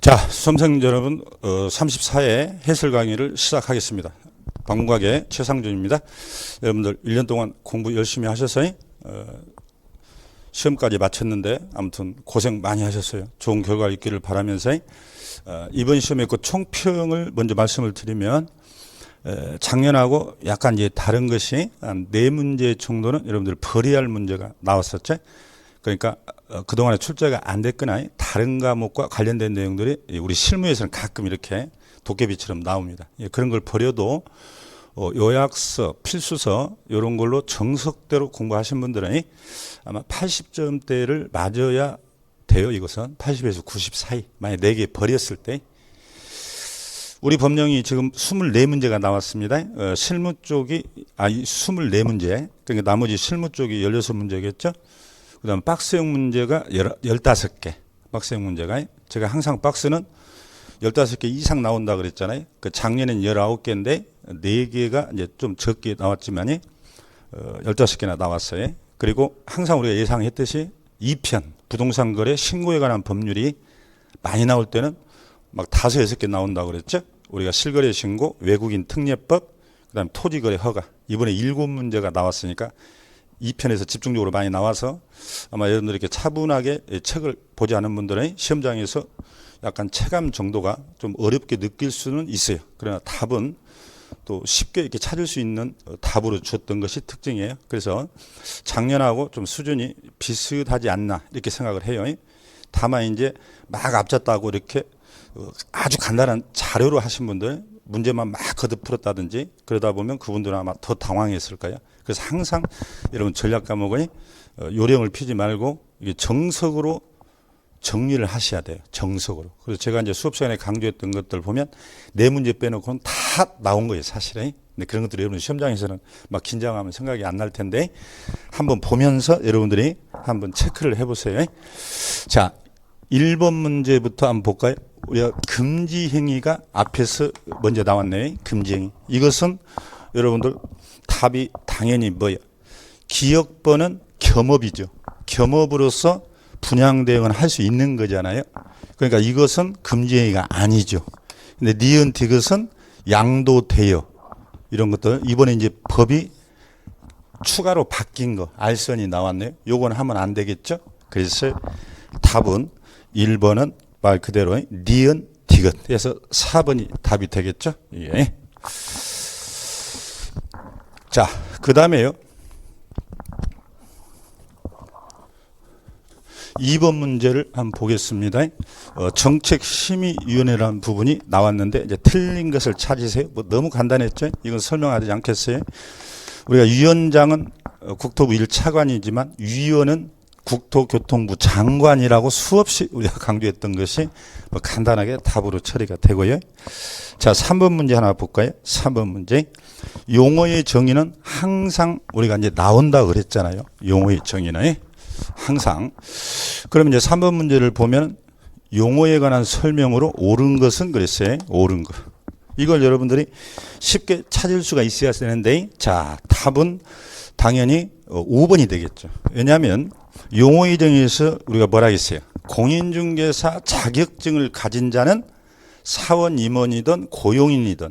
자, 수험생 여러분, 34회 해설 강의를 시작하겠습니다. 방문가의 최상준입니다. 여러분들 1년 동안 공부 열심히 하셔서 시험까지 마쳤는데 아무튼 고생 많이 하셨어요. 좋은 결과 있기를 바라면서 이번 시험의 그 총평을 먼저 말씀을 드리면 작년하고 약간 이제 다른 것이 한 4문제 정도는 여러분들 버려야 할 문제가 나왔었죠. 그러니까 그동안에 출제가 안 됐거나 다른 과목과 관련된 내용들이 우리 실무에서는 가끔 이렇게 도깨비처럼 나옵니다. 그런 걸 버려도 요약서, 필수서 이런 걸로 정석대로 공부하신 분들은 아마 80점대를 맞아야 돼요. 이것은 80에서 90 사이. 만약 4개 버렸을 때 우리 법령이 지금 24문제가 나왔습니다. 실무 쪽이 24문제. 그러니까 나머지 실무 쪽이 16문제겠죠. 그 다음 박스형 문제가 15개. 박스형 문제가. 제가 항상 박스는 15개 이상 나온다 그랬잖아요. 그 작년엔 19개인데 4개가 이제 좀 적게 나왔지만이 15개나 나왔어요. 그리고 항상 우리가 예상했듯이 2편 부동산 거래 신고에 관한 법률이 많이 나올 때는 막 5, 6개 나온다고 그랬죠. 우리가 실거래 신고, 외국인 특례법, 그 다음에 토지거래 허가. 이번에 7문제가 나왔으니까 2편에서 집중적으로 많이 나와서 아마 여러분들 이렇게 차분하게 책을 보지 않은 분들은 시험장에서 약간 체감 정도가 좀 어렵게 느낄 수는 있어요. 그러나 답은 또 쉽게 이렇게 찾을 수 있는 답으로 줬던 것이 특징이에요. 그래서 작년하고 좀 수준이 비슷하지 않나 이렇게 생각을 해요. 다만 이제 막 앞졌다고 이렇게 아주 간단한 자료로 하신 분들 문제만 막 거듭 풀었다든지 그러다 보면 그분들은 아마 더 당황했을 거예요. 그래서 항상 여러분 전략 과목은 요령을 피지 말고 이게 정석으로 정리를 하셔야 돼요. 정석으로. 그래서 제가 이제 수업 시간에 강조했던 것들 보면 4문제 빼놓고는 다 나온 거예요, 사실은. 근데 그런 것들이 여러분 시험장에서는 막 긴장하면 생각이 안 날 텐데 한번 보면서 여러분들이 한번 체크를 해보세요. 자, 1번 문제부터 한번 볼까요? 우리가 금지 행위가 앞에서 먼저 나왔네요. 금지 행위. 이것은 여러분들 답이 당연히 뭐예요? 기억번은 겸업이죠. 겸업으로서 분양 대응은 할 수 있는 거잖아요. 그러니까 이것은 금지 행위가 아니죠. 근데 니은 디귿은 양도되어 이런 것들 이번에 이제 법이 추가로 바뀐 거 알선이 나왔네요. 요건 하면 안 되겠죠. 그래서 답은 1번은 말 그대로 니은 디귿. 그래서 4번이 답이 되겠죠. 예. 자, 그 다음에요. 2번 문제를 한번 보겠습니다. 정책심의위원회라는 부분이 나왔는데 이제 틀린 것을 찾으세요. 뭐 너무 간단했죠. 이건 설명하지 않겠어요. 우리가 위원장은 국토부 1차관이지만 위원은 국토교통부 장관이라고 수없이 우리가 강조했던 것이 뭐 간단하게 답으로 처리가 되고요. 자, 3번 문제 하나 볼까요? 3번 문제. 용어의 정의는 항상 우리가 이제 나온다 그랬잖아요. 용어의 정의는 항상. 그러면 이제 3번 문제를 보면 용어에 관한 설명으로 옳은 것은 그랬어요. 옳은 것. 이걸 여러분들이 쉽게 찾을 수가 있어야 되는데 자, 답은 당연히 5번이 되겠죠. 왜냐하면 용어의 정의에서 우리가 뭐라 했어요? 공인중개사 자격증을 가진 자는 사원 임원이든 고용인이든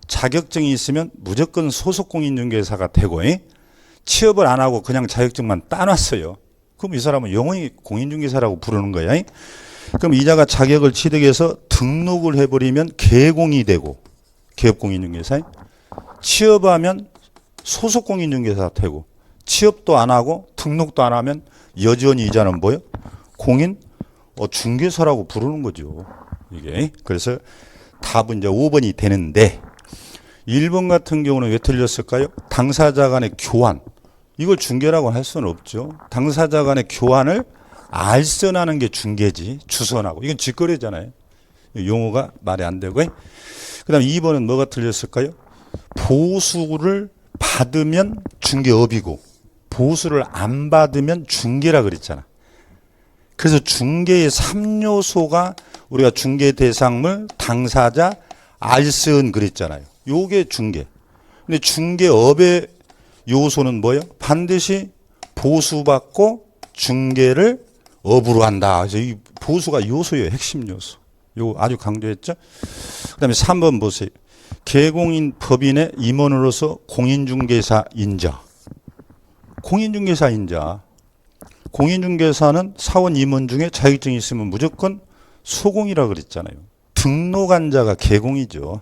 자격증이 있으면 무조건 소속 공인중개사가 되고 취업을 안 하고 그냥 자격증만 따놨어요. 그럼 이 사람은 영원히 공인중개사라고 부르는 거야. 그럼 이자가 자격을 취득해서 등록을 해버리면 개공이 되고 개업공인중개사. 취업하면 소속 공인중개사 되고 취업도 안 하고 등록도 안 하면 여전히 이자는 뭐예요? 공인 중개사라고 부르는 거죠. 이게. 그래서 답은 이제 5번이 되는데 1번 같은 경우는 왜 틀렸을까요? 당사자 간의 교환. 이걸 중개라고 할 수는 없죠. 당사자 간의 교환을 알선하는 게 중개지. 주선하고. 이건 직거래잖아요. 용어가 말이 안 되고. 그 다음 2번은 뭐가 틀렸을까요? 보수를 받으면 중개업이고 보수를 안 받으면 중개라 그랬잖아. 그래서 중개의 3요소가 우리가 중개 대상물, 당사자, 알선 그랬잖아요. 요게 중개. 근데 중개업의 요소는 뭐예요? 반드시 보수받고 중개를 업으로 한다. 그래서 이 보수가 요소예요. 핵심 요소. 요거 아주 강조했죠. 그다음에 3번 보세요. 개공인 법인의 임원으로서 공인중개사 인자. 공인중개사 인자. 공인중개사는 사원 임원 중에 자격증이 있으면 무조건 소공이라 그랬잖아요. 등록한자가 개공이죠.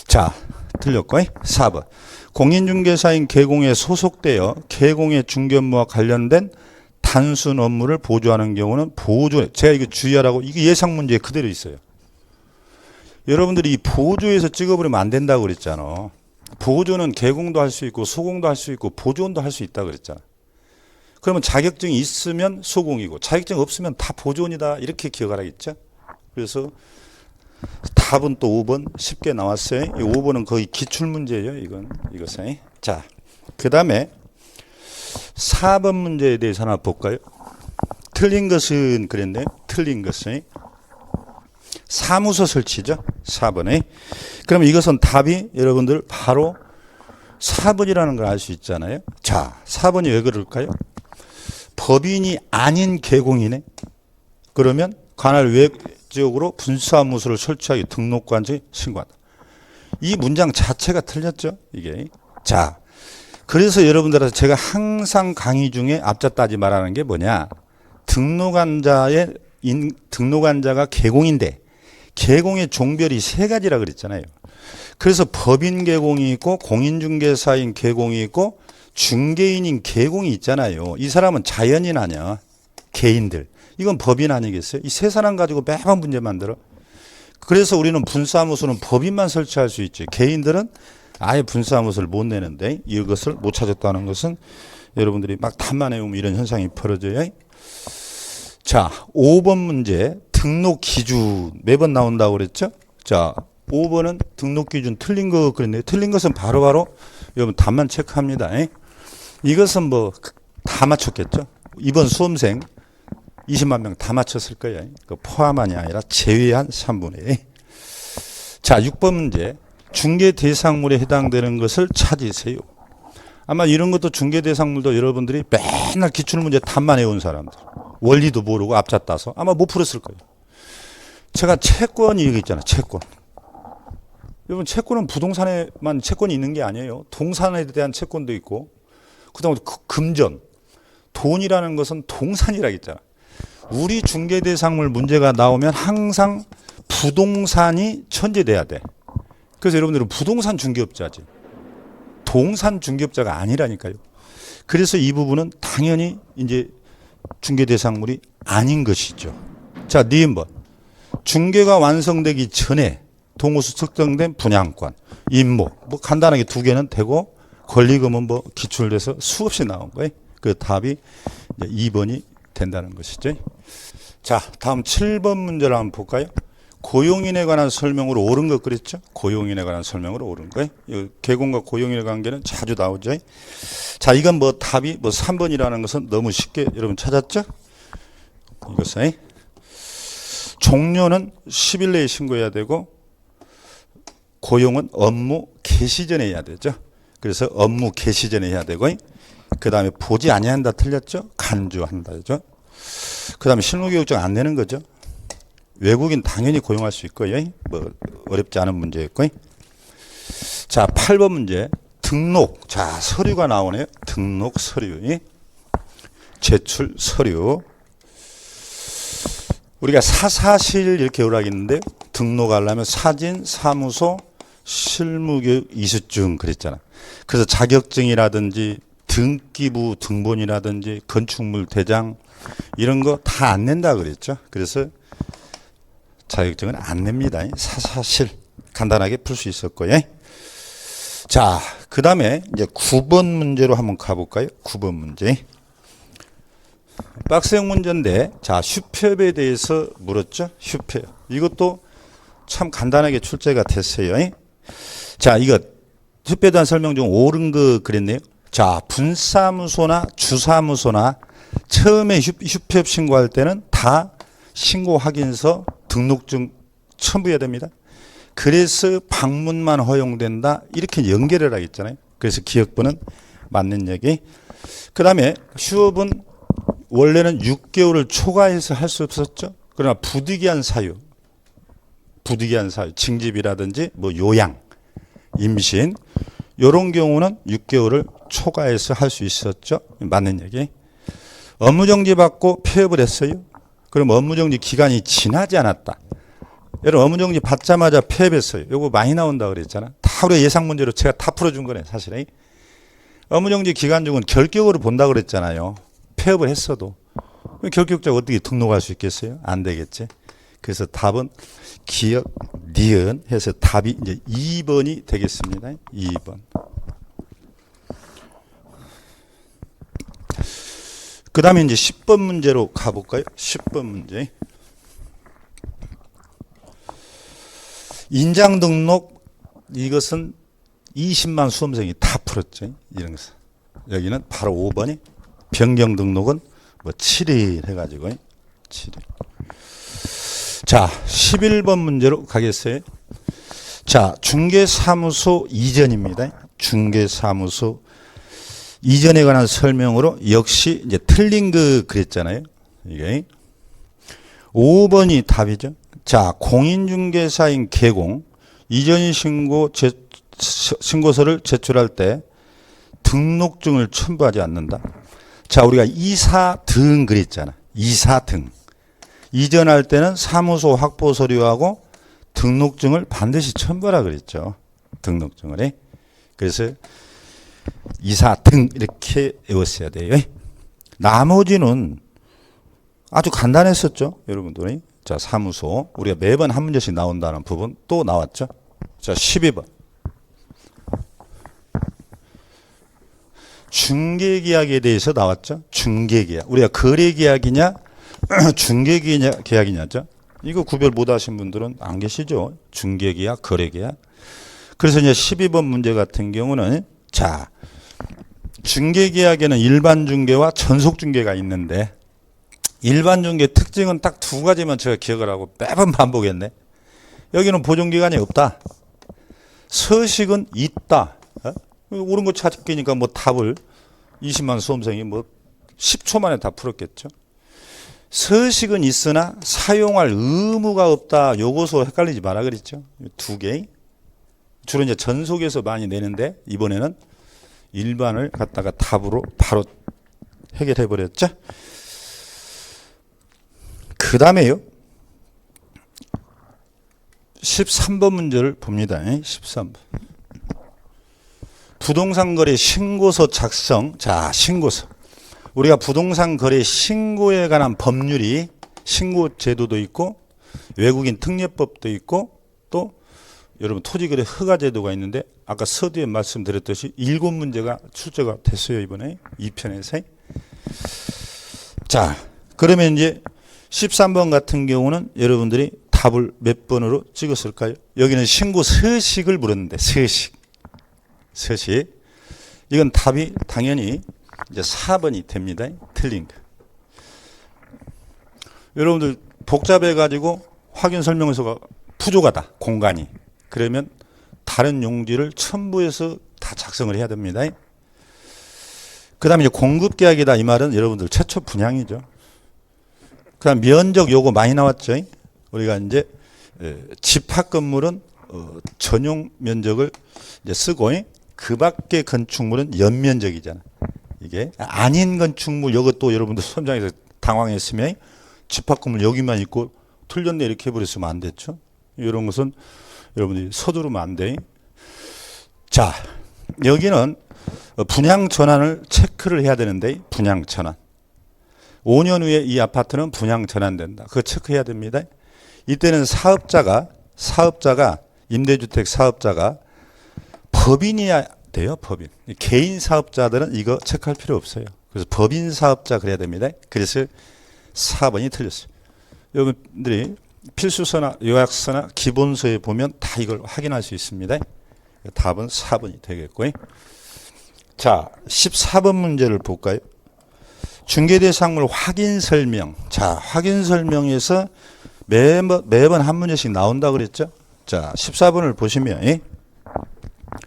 자, 틀렸고 4번. 공인중개사인 개공에 소속되어 개공의 중개 업무와 관련된 단순 업무를 보조하는 경우는 보조, 제가 이거 주의하라고, 이게 예상 문제에 그대로 있어요. 여러분들이 이 보조에서 찍어버리면 안 된다고 그랬잖아. 보조는 개공도 할 수 있고 소공도 할 수 있고 보조원도 할 수 있다 그랬잖아. 그러면 자격증이 있으면 소공이고 자격증 없으면 다 보조원이다, 이렇게 기억하라겠죠. 그래서 답은 또 5번 쉽게 나왔어요. 이 5번은 거의 기출문제예요. 이것은. 자, 그 다음에 4번 문제에 대해서 하나 볼까요? 틀린 것은 그랬네요. 틀린 것은 사무소 설치죠. 4번에. 그럼 이것은 답이 여러분들 바로 4번이라는 걸 알 수 있잖아요. 자, 4번이 왜 그럴까요? 법인이 아닌 개공이네. 그러면 관할 외적으로 분사무소를 설치하기 등록관청에 신고한다. 이 문장 자체가 틀렸죠. 이게. 자, 그래서 여러분들한테 제가 항상 강의 중에 앞잡다지 말하는 게 뭐냐. 등록한자가 개공인데 개공의 종별이 3가지라 그랬잖아요. 그래서 법인 개공이 있고 공인중개사인 개공이 있고 중개인인 개공이 있잖아요. 이 사람은 자연인 아니야. 개인들. 이건 법인 아니겠어요? 이 세 사람 가지고 매번 문제 만들어. 그래서 우리는 분사무소는 법인만 설치할 수 있지. 개인들은 아예 분사무소를 못 내는데 이것을 못 찾았다는 것은 여러분들이 막 답만 해오면 이런 현상이 벌어져요. 자, 5번 문제 등록 기준 매번 나온다고 그랬죠? 자, 5번은 등록 기준 틀린 거 그랬네요. 틀린 것은 바로바로 여러분 답만 체크합니다. 이것은 뭐 다 맞췄겠죠? 이번 수험생 20만 명 다 맞췄을 거예요. 포함만이 아니라 제외한 3분의 1. 자, 6번 문제. 중개 대상물에 해당되는 것을 찾으세요. 아마 이런 것도 중개 대상물도 여러분들이 맨날 기출문제 답만 해온 사람들. 원리도 모르고 앞자 따서 아마 못 풀었을 거예요. 제가 채권이 여기 있잖아요. 채권. 여러분 채권은 부동산에만 채권이 있는 게 아니에요. 동산에 대한 채권도 있고 그다음에 금전. 돈이라는 것은 동산이라고 했잖아. 우리 중개대상물 문제가 나오면 항상 부동산이 천제돼야 돼. 그래서 여러분들은 부동산 중개업자지. 동산 중개업자가 아니라니까요. 그래서 이 부분은 당연히 이제 중개대상물이 아닌 것이죠. 자, 니은번. 중개가 완성되기 전에 동호수 특정된 분양권, 임모, 뭐 간단하게 2개는 되고 권리금은 뭐 기출돼서 수없이 나온 거예요. 그 답이 이제 2번이 된다는 것이죠. 자, 다음 7번 문제를 한번 볼까요? 고용인에 관한 설명으로 옳은 것 그랬죠? 고용인에 관한 설명으로 옳은 거예요. 개공과 고용인의 관계는 자주 나오죠. 자, 이건 뭐 답이 뭐 3번이라는 것은 너무 쉽게 여러분 찾았죠? 이것은 종료는 10일 내에 신고해야 되고 고용은 업무 개시 전에 해야 되죠. 그래서 업무 개시 전에 해야 되고 그 다음에 보지 아니한다 틀렸죠? 간주한다죠. 그 다음에 실무교육증 안 내는 거죠. 외국인 당연히 고용할 수 있고요. 뭐 어렵지 않은 문제였고요. 자, 8번 문제. 등록. 자, 서류가 나오네요. 등록 서류. 제출 서류. 우리가 사사실 이렇게 요락했는데 등록하려면 사진, 사무소, 실무교육 이수증 그랬잖아. 그래서 자격증이라든지 등기부 등본이라든지 건축물 대장 이런 거 다 안 낸다 그랬죠. 그래서 자격증은 안 냅니다. 사사실 간단하게 풀 수 있었고요. 자, 그 다음에 이제 9번 문제로 한번 가볼까요? 9번 문제. 박스형 문제인데, 자, 슈폐업에 대해서 물었죠? 슈폐업. 이것도 참 간단하게 출제가 됐어요. 자, 이거 슈폐에 대한 설명 중 옳은 거 그랬네요. 자, 분사무소나 주사무소나 처음에 슈폐업 신고할 때는 다 신고 확인서 등록증 첨부해야 됩니다. 그래서 방문만 허용된다. 이렇게 연결을 하겠잖아요. 그래서 기억번은 맞는 얘기. 그 다음에 휴업은 원래는 6개월을 초과해서 할 수 없었죠. 그러나 부득이한 사유. 부득이한 사유, 징집이라든지 뭐 요양, 임신 이런 경우는 6개월을 초과해서 할 수 있었죠. 맞는 얘기. 업무정지 받고 폐업을 했어요. 그럼 업무정지 기간이 지나지 않았다. 여러분 업무정지 받자마자 폐업했어요. 이거 많이 나온다 그랬잖아. 다 우리 예상 문제로 제가 다 풀어준 거네 사실은. 업무정지 기간 중은 결격으로 본다 그랬잖아요. 폐업을 했어도. 결격자가 어떻게 등록할 수 있겠어요? 안 되겠지. 그래서 답은 기억, 니은 해서 답이 이제 2번이 되겠습니다. 2번. 그 다음에 이제 10번 문제로 가볼까요? 10번 문제. 인장 등록, 이것은 20만 수험생이 다 풀었죠. 이런 것은. 여기는 바로 5번이 변경 등록은 뭐 7일 해가지고 7일. 자, 11번 문제로 가겠어요. 자, 중개사무소 이전입니다. 중개사무소 이전에 관한 설명으로 역시 이제 틀린 거 그랬잖아요. 이게 5번이 답이죠. 자, 공인중개사인 개공 이전 신고서를 제출할 때 등록증을 첨부하지 않는다. 자, 우리가 이사 등 그랬잖아. 이사 등. 이전할 때는 사무소 확보 서류하고 등록증을 반드시 첨부하라 그랬죠. 등록증을. 그래서 이사 등 이렇게 외웠어야 돼요. 나머지는 아주 간단했었죠. 여러분들이. 자, 사무소. 우리가 매번 한 문제씩 나온다는 부분 또 나왔죠. 자, 12번. 중개계약에 대해서 나왔죠. 중개계약. 우리가 거래계약이냐 중개계약이냐죠. 이거 구별 못 하신 분들은 안 계시죠. 중개계약, 거래계약. 그래서 이제 12번 문제 같은 경우는 자, 중개계약에는 일반 중개와 전속 중개가 있는데 일반 중개 특징은 딱 두 가지만 제가 기억을 하고 매번 반복했네. 여기는 보존기간이 없다. 서식은 있다. 옳은 거 찾기니까 뭐 답을 20만 수험생이 뭐 10초 만에 다 풀었겠죠. 서식은 있으나 사용할 의무가 없다. 요것으로 헷갈리지 마라 그랬죠. 두 개. 주로 이제 전속에서 많이 내는데 이번에는 일반을 갖다가 답으로 바로 해결해 버렸죠. 그 다음에요. 13번 문제를 봅니다. 13번. 부동산 거래 신고서 작성. 자, 신고서. 우리가 부동산 거래 신고에 관한 법률이 신고 제도도 있고 외국인 특례법도 있고 또 여러분 토지거래 허가 제도가 있는데 아까 서두에 말씀드렸듯이 7문제가 출제가 됐어요. 이번에 2편에서. 자, 그러면 이제 13번 같은 경우는 여러분들이 답을 몇 번으로 찍었을까요? 여기는 신고 서식을 물었는데 서식. 이건 답이 당연히 이제 4번이 됩니다. 틀린 거. 여러분들 복잡해 가지고 확인 설명서가 부족하다. 공간이. 그러면 다른 용지를 첨부해서 다 작성을 해야 됩니다. 그 다음에 이제 공급계약이다. 이 말은 여러분들 최초 분양이죠. 그 다음 면적 요거 많이 나왔죠. 우리가 이제 집합 건물은 전용 면적을 이제 쓰고 그 밖의 건축물은 연면적이잖아. 이게 아닌 건축물 이것도 여러분들 선장에서 당황했으면 집합 건물 여기만 있고 틀렸네 이렇게 해버렸으면 안 됐죠. 이런 것은 여러분들이 서두르면 안 돼. 자, 여기는 분양 전환을 체크를 해야 되는데 분양 전환. 5년 후에 이 아파트는 분양 전환된다. 그거 체크해야 됩니다. 이때는 사업자가 임대주택 사업자가 법인이야 돼요. 법인. 개인 사업자들은 이거 체크할 필요 없어요. 그래서 법인 사업자 그래야 됩니다. 그래서 4번이 틀렸어요. 여러분들이 필수서나 요약서나 기본서에 보면 다 이걸 확인할 수 있습니다. 답은 4번이 되겠고요. 자, 14번 문제를 볼까요? 중개대상물 확인 설명. 자, 확인 설명에서 매번 한 문제씩 나온다 그랬죠? 자, 14번을 보시면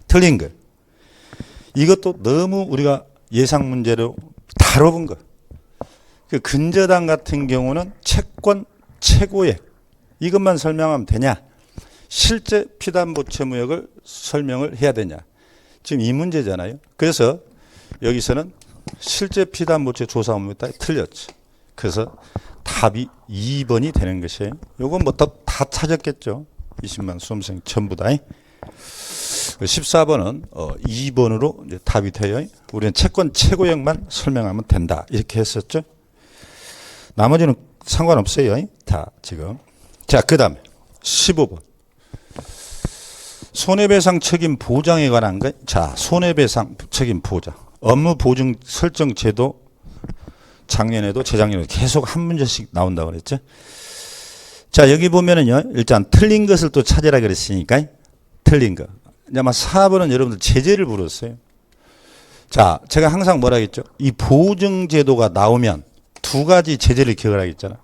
틀린 거. 이것도 너무 우리가 예상 문제로 다뤄본 거. 그 근저당 같은 경우는 채권 최고액 이것만 설명하면 되냐? 실제 피담보 채무액을 설명을 해야 되냐. 지금 이 문제잖아요. 그래서 여기서는 실제 피담보채 조사 업무에 따라 틀렸죠. 그래서 답이 2번이 되는 것이에요. 요건 뭐 다 찾았겠죠. 20만 수험생 전부 다. 14번은 2번으로 이제 답이 돼요. 우리는 채권 최고액만 설명하면 된다. 이렇게 했었죠. 나머지는 상관없어요. 다 지금. 자, 그 다음에 15번. 손해배상 책임 보장에 관한 것. 자, 손해배상 책임 보장. 업무 보증 설정 제도 작년에도 재작년에도 계속 한 문제씩 나온다고 그랬죠. 자, 여기 보면은요. 일단 틀린 것을 또 찾으라 그랬으니까 틀린 거. 아마 4번은 여러분들 제재를 물었어요. 자, 제가 항상 뭐라 했죠? 이 보증 제도가 나오면 두 가지 제재를 기억을 하겠잖아.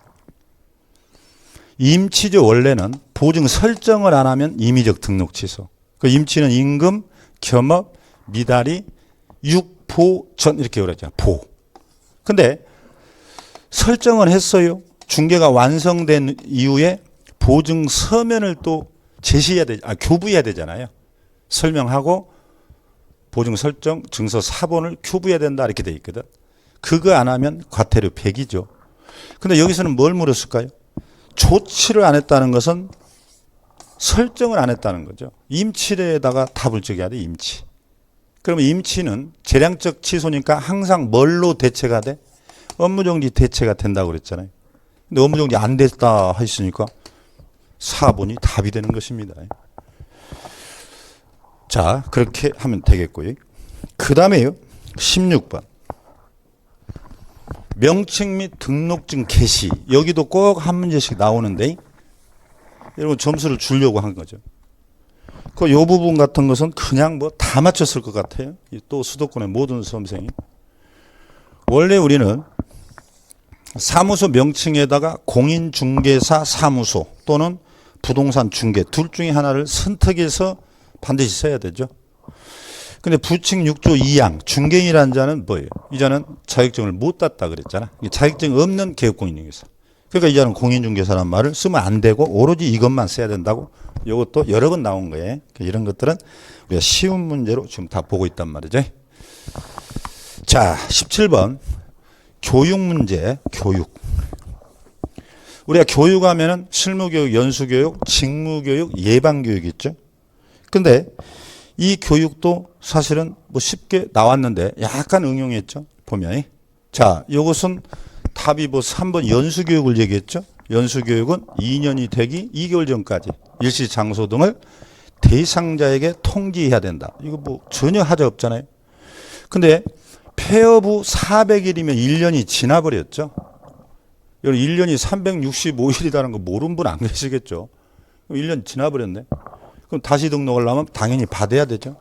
임치죠. 원래는 보증 설정을 안 하면 임의적 등록 취소. 그 임치는 임금, 겸업, 미달이, 육보전 이렇게 그랬잖아. 보. 근데 설정을 했어요. 중개가 완성된 이후에 보증 서면을 또 제시해야 교부해야 되잖아요. 설명하고 보증 설정 증서 사본을 교부해야 된다 이렇게 돼 있거든. 그거 안 하면 과태료 100이죠. 근데 여기서는 뭘 물었을까요? 조치를 안 했다는 것은 설정을 안 했다는 거죠. 임치에다가 답을 적어야 돼. 임치. 그러면 임치는 재량적 취소니까 항상 뭘로 대체가 돼? 업무정지 대체가 된다고 그랬잖아요. 근데 업무정지 안 됐다 하셨으니까 4번이 답이 되는 것입니다. 자, 그렇게 하면 되겠고요. 그 다음에요. 16번. 명칭 및 등록증 개시. 여기도 꼭 한 문제씩 나오는데 여러분 점수를 주려고 한 거죠. 그 요 부분 같은 것은 그냥 뭐 다 맞췄을 것 같아요. 또 수도권의 모든 수험생이. 원래 우리는 사무소 명칭에다가 공인중개사 사무소 또는 부동산 중개 둘 중에 하나를 선택해서 반드시 써야 되죠. 근데 부칙 6조 2항 중개인이라는 자는 뭐예요? 이 자는 자격증을 못 땄다 그랬잖아. 자격증 없는 개업공인중개사. 그러니까 이 자는 공인중개사라는 말을 쓰면 안 되고 오로지 이것만 써야 된다고. 이것도 여러 번 나온 거예요. 이런 것들은 우리가 쉬운 문제로 지금 다 보고 있단 말이죠. 자, 17번 교육 문제. 교육. 우리가 교육하면은 실무교육, 연수교육, 직무교육, 예방교육 있죠. 근데 이 교육도 사실은 뭐 쉽게 나왔는데 약간 응용했죠. 보면. 자, 이것은 답이 뭐 3번 연수교육을 얘기했죠. 연수교육은 2년이 되기 2개월 전까지 일시 장소 등을 대상자에게 통지해야 된다. 이거 뭐 전혀 하자 없잖아요. 근데 폐업 후 400일이면 1년이 지나버렸죠. 1년이 365일이라는 거 모르는 분 안 계시겠죠. 1년 지나버렸네. 그럼 다시 등록을 하면 당연히 받아야 되죠.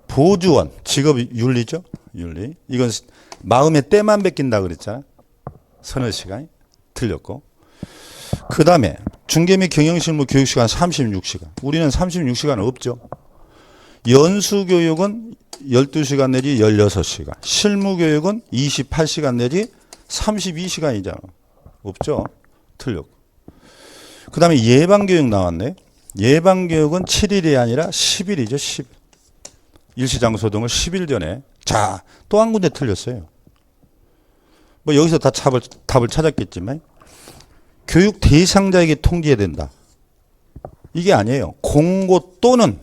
보조원, 직업 윤리죠. 윤리. 이건 마음의 때만 베낀다 그랬잖아. 서너 시간이 틀렸고. 그 다음에 중개 및 경영실무 교육시간 36시간. 우리는 36시간 없죠. 연수교육은 12시간 내지 16시간. 실무교육은 28시간 내지 32시간이잖아. 없죠. 틀렸고. 그 다음에 예방교육 나왔네. 예방교육은 7일이 아니라 10일이죠. 10일. 일시장소 등을 10일 전에. 자, 또 한 군데 틀렸어요. 뭐 여기서 다 답을 찾았겠지만 교육 대상자에게 통지해야 된다. 이게 아니에요. 공고 또는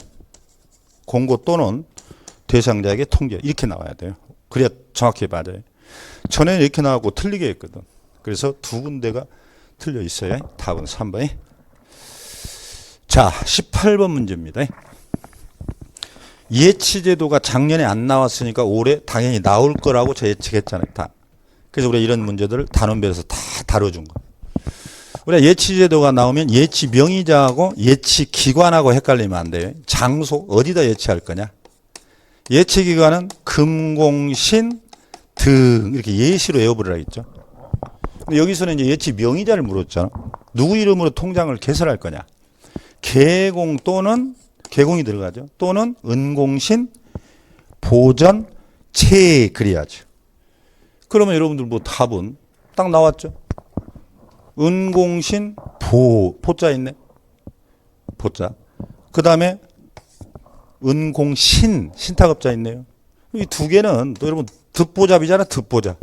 대상자에게 통지. 이렇게 나와야 돼요. 그래야 정확히 맞아요. 전에는 이렇게 나왔고 틀리게 했거든. 그래서 두 군데가 틀려 있어요. 답은 3번이. 자, 18번 문제입니다. 예치제도가 작년에 안 나왔으니까 올해 당연히 나올 거라고 저 예측했잖아요. 다. 그래서 우리가 이런 문제들을 단원별에서 다 다뤄준 거. 우리가 예치제도가 나오면 예치 명의자하고 예치 기관하고 헷갈리면 안 돼요. 장소 어디다 예치할 거냐. 예치 기관은 금공신 등 이렇게 예시로 외워보라 했죠. 근데 여기서는 이제 예치 명의자를 물었잖아. 누구 이름으로 통장을 개설할 거냐. 개공 또는 개공이 들어가죠. 또는 은공신 보전 채 그래야죠. 그러면 여러분들 뭐 답은 딱 나왔죠. 은공신 보자 있네. 보자. 그 다음에 은공신, 신탁업자 있네요. 이 두 개는 또 여러분 득보잡이잖아, 득보잡.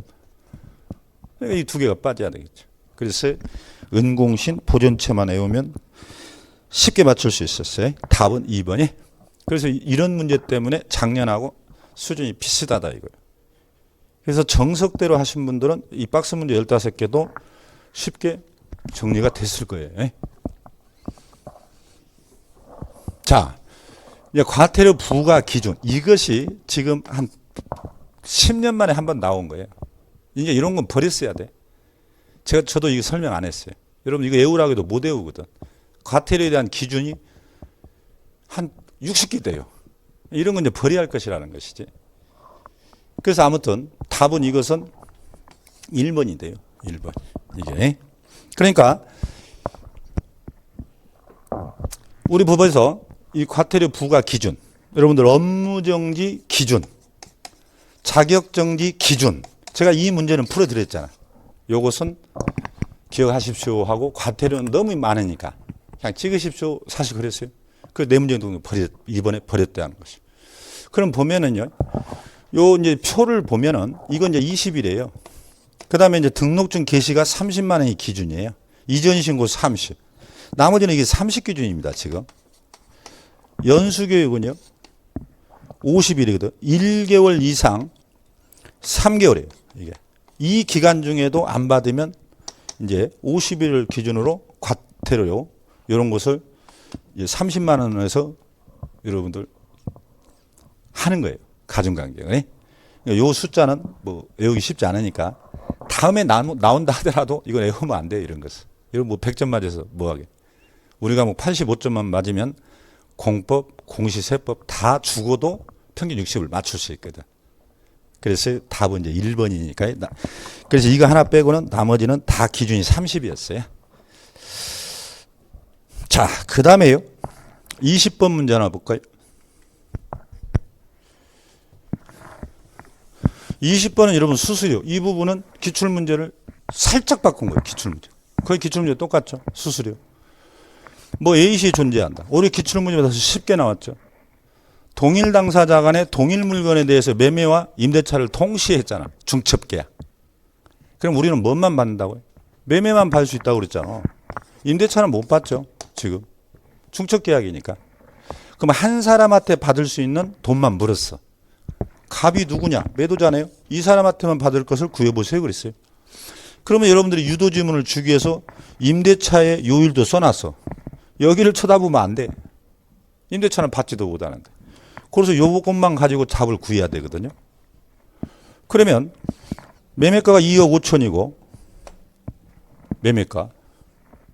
이 두 개가 빠져야 되겠죠. 그래서 은공신 보존체만 외우면 쉽게 맞출 수 있었어요. 답은 2번이. 그래서 이런 문제 때문에 작년하고 수준이 비슷하다 이거예요. 그래서 정석대로 하신 분들은 이 박스 문제 15개도 쉽게 정리가 됐을 거예요. 자, 이제 과태료 부과 기준. 이것이 지금 한 10년 만에 한 번 나온 거예요. 이제 이런 건 버렸어야 돼. 저도 이거 설명 안 했어요. 여러분 이거 외우라고 해도 못 외우거든. 과태료에 대한 기준이 한 60개 돼요. 이런 건 이제 버려야 할 것이라는 것이지. 그래서 아무튼 답은 이것은 1번이 돼요. 1번. 이게. 그러니까 우리 법에서 이 과태료 부과 기준, 여러분들 업무정지 기준, 자격정지 기준, 제가 이 문제는 풀어드렸잖아. 요것은 기억하십시오 하고 과태료는 너무 많으니까 그냥 찍으십시오. 사실 그랬어요. 그 네 문제 정도 이번에 버렸다는 것이. 그럼 보면은요, 요 이제 표를 보면은 이건 이제 20일이에요. 그 다음에 이제 등록증 게시가 30만 원이 기준이에요. 이전 신고 30. 나머지는 이게 30 기준입니다, 지금. 연수교육은요, 50일이거든. 1개월 이상 3개월이에요, 이게. 이 기간 중에도 안 받으면 이제 50일 기준으로 과태료, 이런 것을 30만 원에서 여러분들 하는 거예요. 가중강경에. 요 숫자는 뭐 외우기 쉽지 않으니까 다음에 나온다 하더라도 이건 외우면 안 돼요. 이런 것을. 이런 뭐 100점 맞아서 뭐하게. 우리가 뭐 85점만 맞으면 공법, 공시세법 다 죽어도 평균 60을 맞출 수 있거든. 그래서 답은 이제 1번이니까. 그래서 이거 하나 빼고는 나머지는 다 기준이 30이었어요. 자, 그 다음에요. 20번 문제 하나 볼까요? 20번은 여러분 수수료. 이 부분은 기출문제를 살짝 바꾼 거예요. 기출문제. 거의 기출문제 똑같죠. 수수료. 뭐 A시 존재한다. 올해 기출문제보다 쉽게 나왔죠. 동일 당사자 간의 동일 물건에 대해서 매매와 임대차를 동시에 했잖아. 중첩계약. 그럼 우리는 뭔만 받는다고요? 매매만 받을 수 있다고 그랬잖아. 임대차는 못 받죠. 지금. 중첩계약이니까. 그럼 한 사람한테 받을 수 있는 돈만 물었어. 갑이 누구냐? 매도자네요. 이 사람한테만 받을 것을 구해보세요. 그랬어요. 그러면 여러분들이 유도지문을 주기 위해서 임대차의 요일도 써놨어. 여기를 쳐다보면 안 돼. 임대차는 받지도 못하는데. 그래서 요것만 가지고 답을 구해야 되거든요. 그러면 매매가가 2억 5천이고 매매가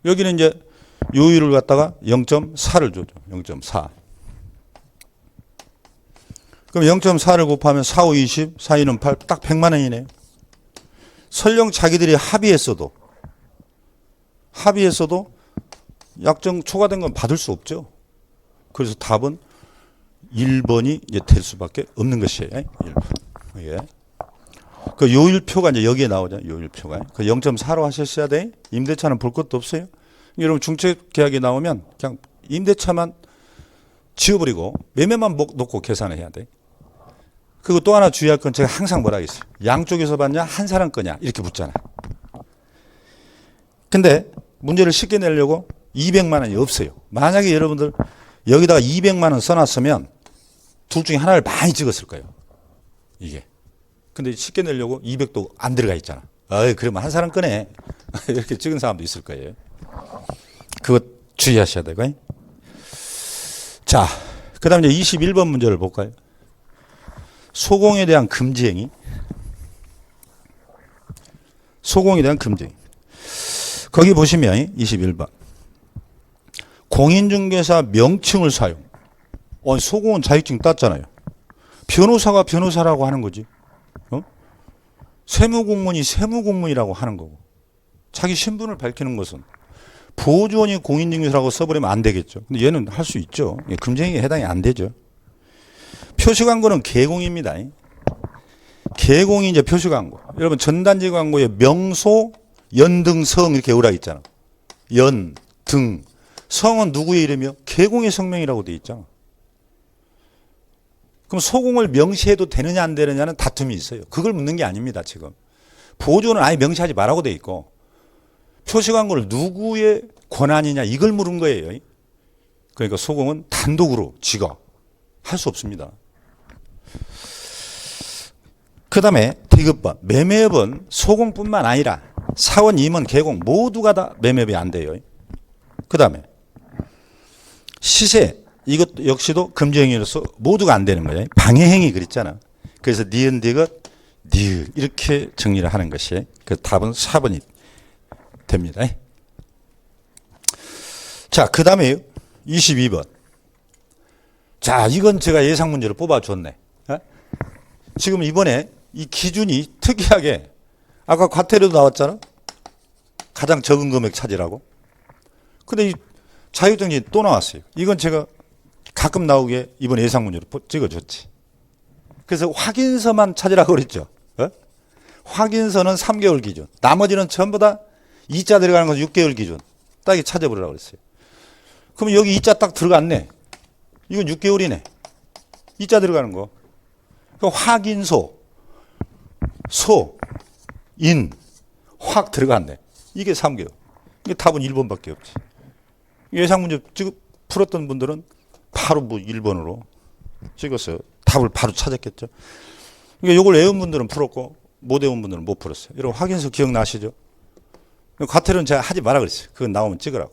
여기는 이제 요율을 갖다가 0.4를 줘죠. 0.4. 그럼 0.4를 곱하면 4, 5, 20, 4, 2는 8, 딱 100만 원이네요. 설령 자기들이 합의했어도 약정 초과된 건 받을 수 없죠. 그래서 답은 1번이 이제 될 수밖에 없는 것이에요. 1번. 예. 그 요율표가 이제 여기에 나오잖아요. 요율표가. 그 0.4로 하셨어야 돼. 임대차는 볼 것도 없어요. 여러분 중책 계약이 나오면 그냥 임대차만 지워버리고 매매만 놓고 계산을 해야 돼. 그리고 또 하나 주의할 건 제가 항상 뭐라 하겠어요. 양쪽에서 받냐 한 사람 거냐 이렇게 묻잖아. 근데 문제를 쉽게 내려고 200만 원이 없어요. 만약에 여러분들 여기다가 200만 원 써놨으면 둘 중에 하나를 많이 찍었을 거예요. 이게. 근데 쉽게 내려고 200도 안 들어가 있잖아. 그러면 한 사람 꺼내. 이렇게 찍은 사람도 있을 거예요. 그거 주의하셔야 되고. 자, 그 다음에 이제 21번 문제를 볼까요? 소공에 대한 금지행위. 소공에 대한 금지행위. 거기 보시면 21번. 공인중개사 명칭을 사용. 소공은 자격증 땄잖아요. 변호사가 변호사라고 하는 거지. 세무공무원이 세무공무원이라고 하는 거고. 자기 신분을 밝히는 것은 보조원이 공인중개사라고 써버리면 안 되겠죠. 근데 얘는 할 수 있죠. 금지행위에 해당이 안 되죠. 표시광고는 개공입니다. 개공이 이제 표시광고. 여러분 전단지 광고에 명소, 연, 등, 성 이렇게 외우라 있잖아. 연, 등. 성은 누구의 이름이요? 개공의 성명이라고 돼 있잖아. 그럼 소공을 명시해도 되느냐 안 되느냐는 다툼이 있어요. 그걸 묻는 게 아닙니다. 지금 보조는 아예 명시하지 말라고 돼 있고 표시광고를 누구의 권한이냐 이걸 물은 거예요. 그러니까 소공은 단독으로 지가 할 수 없습니다. 그 다음에 디귿번 매매업은 소공뿐만 아니라 사원, 임원, 개공 모두가 다 매매업이 안 돼요. 그 다음에 시세 이것 역시도 금지행위로서 모두가 안 되는 거예요. 방해행위 그랬잖아. 그래서 니은 디귿 니을 이렇게 정리를 하는 것이 그 답은 4번이 됩니다. 자, 그 다음에 22번. 자, 이건 제가 예상 문제로 뽑아줬네. 지금 이번에 이 기준이 특이하게 아까 과태료도 나왔잖아. 가장 적은 금액 찾으라고. 근데 이 자격정지 또 나왔어요. 이건 제가 가끔 나오게 이번 예상 문제로 찍어줬지. 그래서 확인서만 찾으라고 그랬죠. 확인서는 3개월 기준. 나머지는 전부 다 2자 들어가는 건 6개월 기준. 딱 찾아보라고 그랬어요. 그럼 여기 2자 딱 들어갔네. 이건 6개월이네. 2자 들어가는 거. 그러니까 확인소, 소, 인, 확 들어갔네. 이게 3개월. 이게 답은 1번밖에 없지. 예상 문제 풀었던 분들은 바로 뭐 1번으로 찍었어요. 답을 바로 찾았겠죠. 그러니까 이걸 외운 분들은 풀었고 못 외운 분들은 못 풀었어요. 여러분 확인서 기억나시죠? 과태료는 제가 하지 마라 그랬어요. 그건 나오면 찍으라고.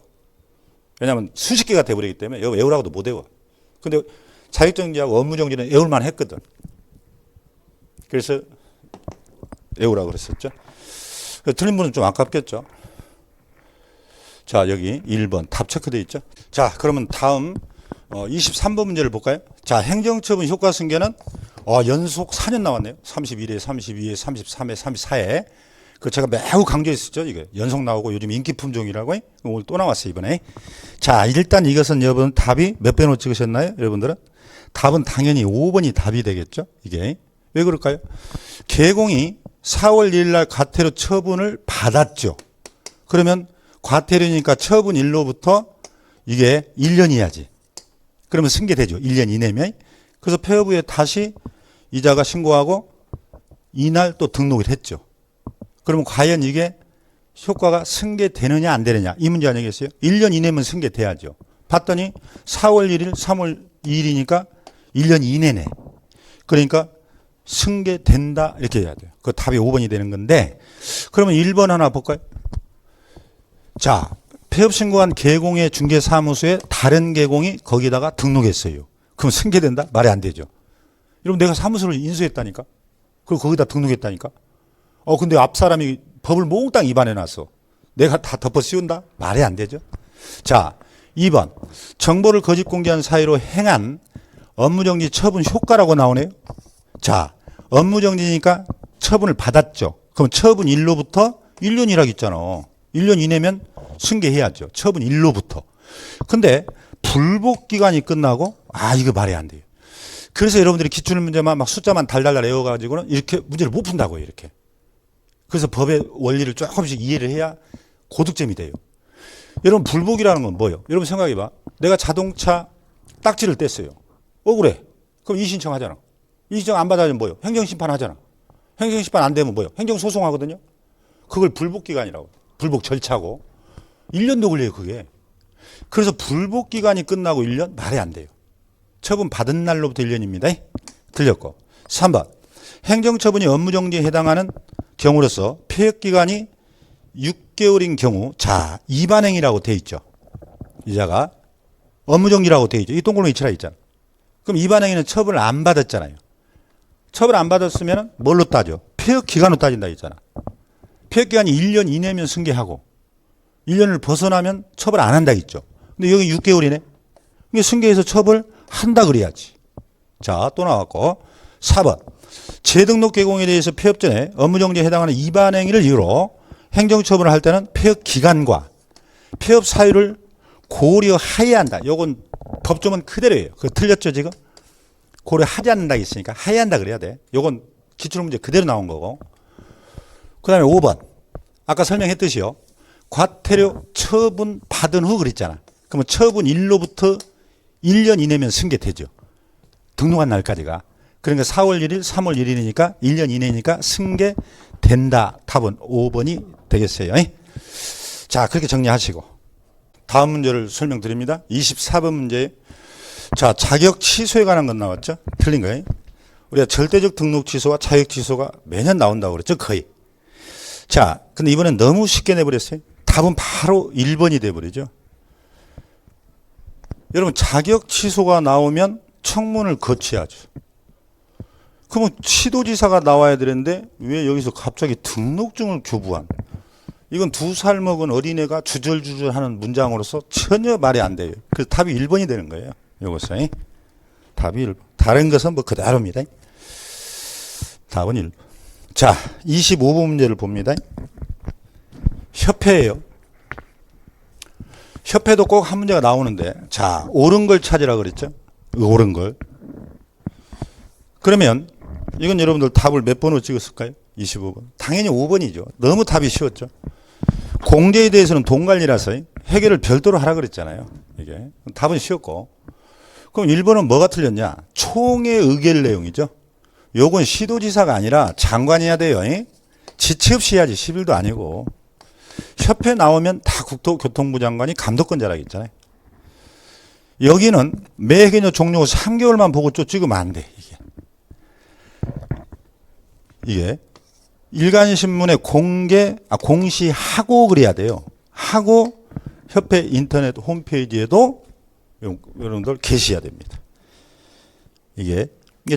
왜냐하면 수십 개가 돼버리기 때문에 외우라고도 못 외워. 근데 자격정지하고 업무정지는 외울만 했거든. 그래서 외우라고 그랬었죠. 틀린 분은 좀 아깝겠죠. 자, 여기 1번 답 체크되어 있죠. 자, 그러면 다음 23번 문제를 볼까요? 자, 행정처분 효과 승계는 연속 4년 나왔네요. 31회, 32회, 33회, 34회. 그 제가 매우 강조했었죠. 이게 연속 나오고 요즘 인기 품종이라고 오늘 또 나왔어요. 이번에. 자, 일단 이것은 여러분 답이 몇 번으로 찍으셨나요? 여러분들은? 답은 당연히 5번이 답이 되겠죠. 이게. 왜 그럴까요? 개공이 4월 1일 날 과태료 처분을 받았죠. 그러면 과태료니까 처분일로부터 이게 1년이야지. 그러면 승계되죠. 1년 이내면. 그래서 폐업후에 다시 이자가 신고하고 이날 또 등록을 했죠. 그러면 과연 이게 효과가 승계되느냐 안 되느냐 이 문제 아니겠어요? 1년 이내면 승계돼야죠. 봤더니 4월 1일, 3월 2일이니까 1년 이내네. 그러니까 승계된다 이렇게 해야 돼요. 그 답이 5번이 되는 건데 그러면 1번 하나 볼까요? 자, 폐업 신고한 개공의 중개사무소에 다른 개공이 거기다가 등록했어요. 그럼 승계된다? 말이 안 되죠. 여러분 내가 사무소를 인수했다니까? 그리고 거기다 등록했다니까? 근데 앞 사람이 법을 몽땅 위반해 놨어. 내가 다 덮어 씌운다? 말이 안 되죠. 자, 2번. 정보를 거짓 공개한 사유로 행한 업무정지 처분 효과라고 나오네요. 자, 업무정지니까 처분을 받았죠. 그럼 처분일로부터 1년이라고 있잖아. 1년 이내면 승계해야죠. 처분일로부터. 근데 불복기간이 끝나고 이거 말이 안 돼요. 그래서 여러분들이 기출문제만 막 숫자만 달달달 외워가지고는 이렇게 문제를 못 푼다고요. 이렇게. 그래서 법의 원리를 조금씩 이해를 해야 고득점이 돼요. 여러분 불복이라는 건 뭐예요? 여러분 생각해봐. 내가 자동차 딱지를 뗐어요. 억울해. 그럼 이의신청 하잖아. 이의신청 안 받아주면 뭐예요? 행정심판 하잖아. 행정심판 안 되면 뭐예요? 행정소송하거든요. 그걸 불복기간이라고. 불복 절차고. 1년도 걸려요 그게. 그래서 불복기간이 끝나고 1년? 말이 안 돼요. 처분 받은 날로부터 1년입니다. 틀렸고. 3번. 행정처분이 업무정지에 해당하는 경우로서 폐업기간이 6개월인 경우 자 위반행위라고 돼 있죠. 이자가 업무정지라고 돼 있죠. 이 동그라미 칠하 있잖아. 그럼 위반행위는 처분을 안 받았잖아요. 처분 안 받았으면 뭘로 따져? 폐업기간으로 따진다 했잖아. 폐업기간이 1년 이내면 승계하고 1년을 벗어나면 처벌 안 한다 했죠. 근데 여기 6개월이네. 이게 승계해서 처벌한다 그래야지. 자, 또 나왔고 4번. 재등록 개공에 대해서 폐업 전에 업무정지에 해당하는 위반 행위를 이유로 행정처분을 할 때는 폐업 기간과 폐업 사유를 고려하여야 한다. 요건 법조문 그대로예요. 그거 틀렸죠 지금? 고려하지 않는다 했으니까 하여야 한다 그래야 돼. 요건 기출문제 그대로 나온 거고. 그 다음에 5번. 아까 설명했듯이요. 과태료 처분 받은 후 그랬잖아. 그러면 처분일로부터 1년 이내면 승계되죠. 등록한 날까지가. 그러니까 4월 1일, 3월 1일이니까 1년 이내니까 승계된다. 답은 5번이 되겠어요. 자, 그렇게 정리하시고 다음 문제를 설명드립니다. 24번 문제. 자, 자격 취소에 관한 건 나왔죠? 틀린 거예요. 우리가 절대적 등록 취소와 자격 취소가 매년 나온다고 그랬죠? 거의. 자, 근데 이번엔 너무 쉽게 내버렸어요. 답은 바로 1번이 돼버리죠. 여러분, 자격 취소가 나오면 청문을 거쳐야죠. 그러면 시도지사가 나와야 되는데 왜 여기서 갑자기 등록증을 교부한? 이건 2살 먹은 어린애가 주절주절 하는 문장으로서 전혀 말이 안 돼요. 그래서 답이 1번이 되는 거예요. 요것은. 답이 1번. 다른 것은 뭐 그대로입니다. 답은 1번. 자, 25번 문제를 봅니다. 협회예요. 협회도 꼭 한 문제가 나오는데, 자, 옳은 걸 찾으라 그랬죠? 옳은 걸. 그러면 이건 여러분들 답을 몇 번으로 찍었을까요? 25번. 당연히 5번이죠. 너무 답이 쉬웠죠. 공제에 대해서는 동관리라서 해결을 별도로 하라 그랬잖아요. 이게 답은 쉬웠고. 그럼 1번은 뭐가 틀렸냐? 총회 의결 내용이죠. 요건 시도지사가 아니라 장관이 해야 돼요. 지체 없이 해야지. 10일도 아니고. 협회 나오면 다 국토교통부 장관이 감독권자라고 했잖아요. 여기는 매개녀 종료 후 3개월만 보고 또 찍으면 안 돼. 이게 일간신문에 공시하고 그래야 돼요. 하고 협회 인터넷 홈페이지에도 여러분들 게시해야 됩니다. 이게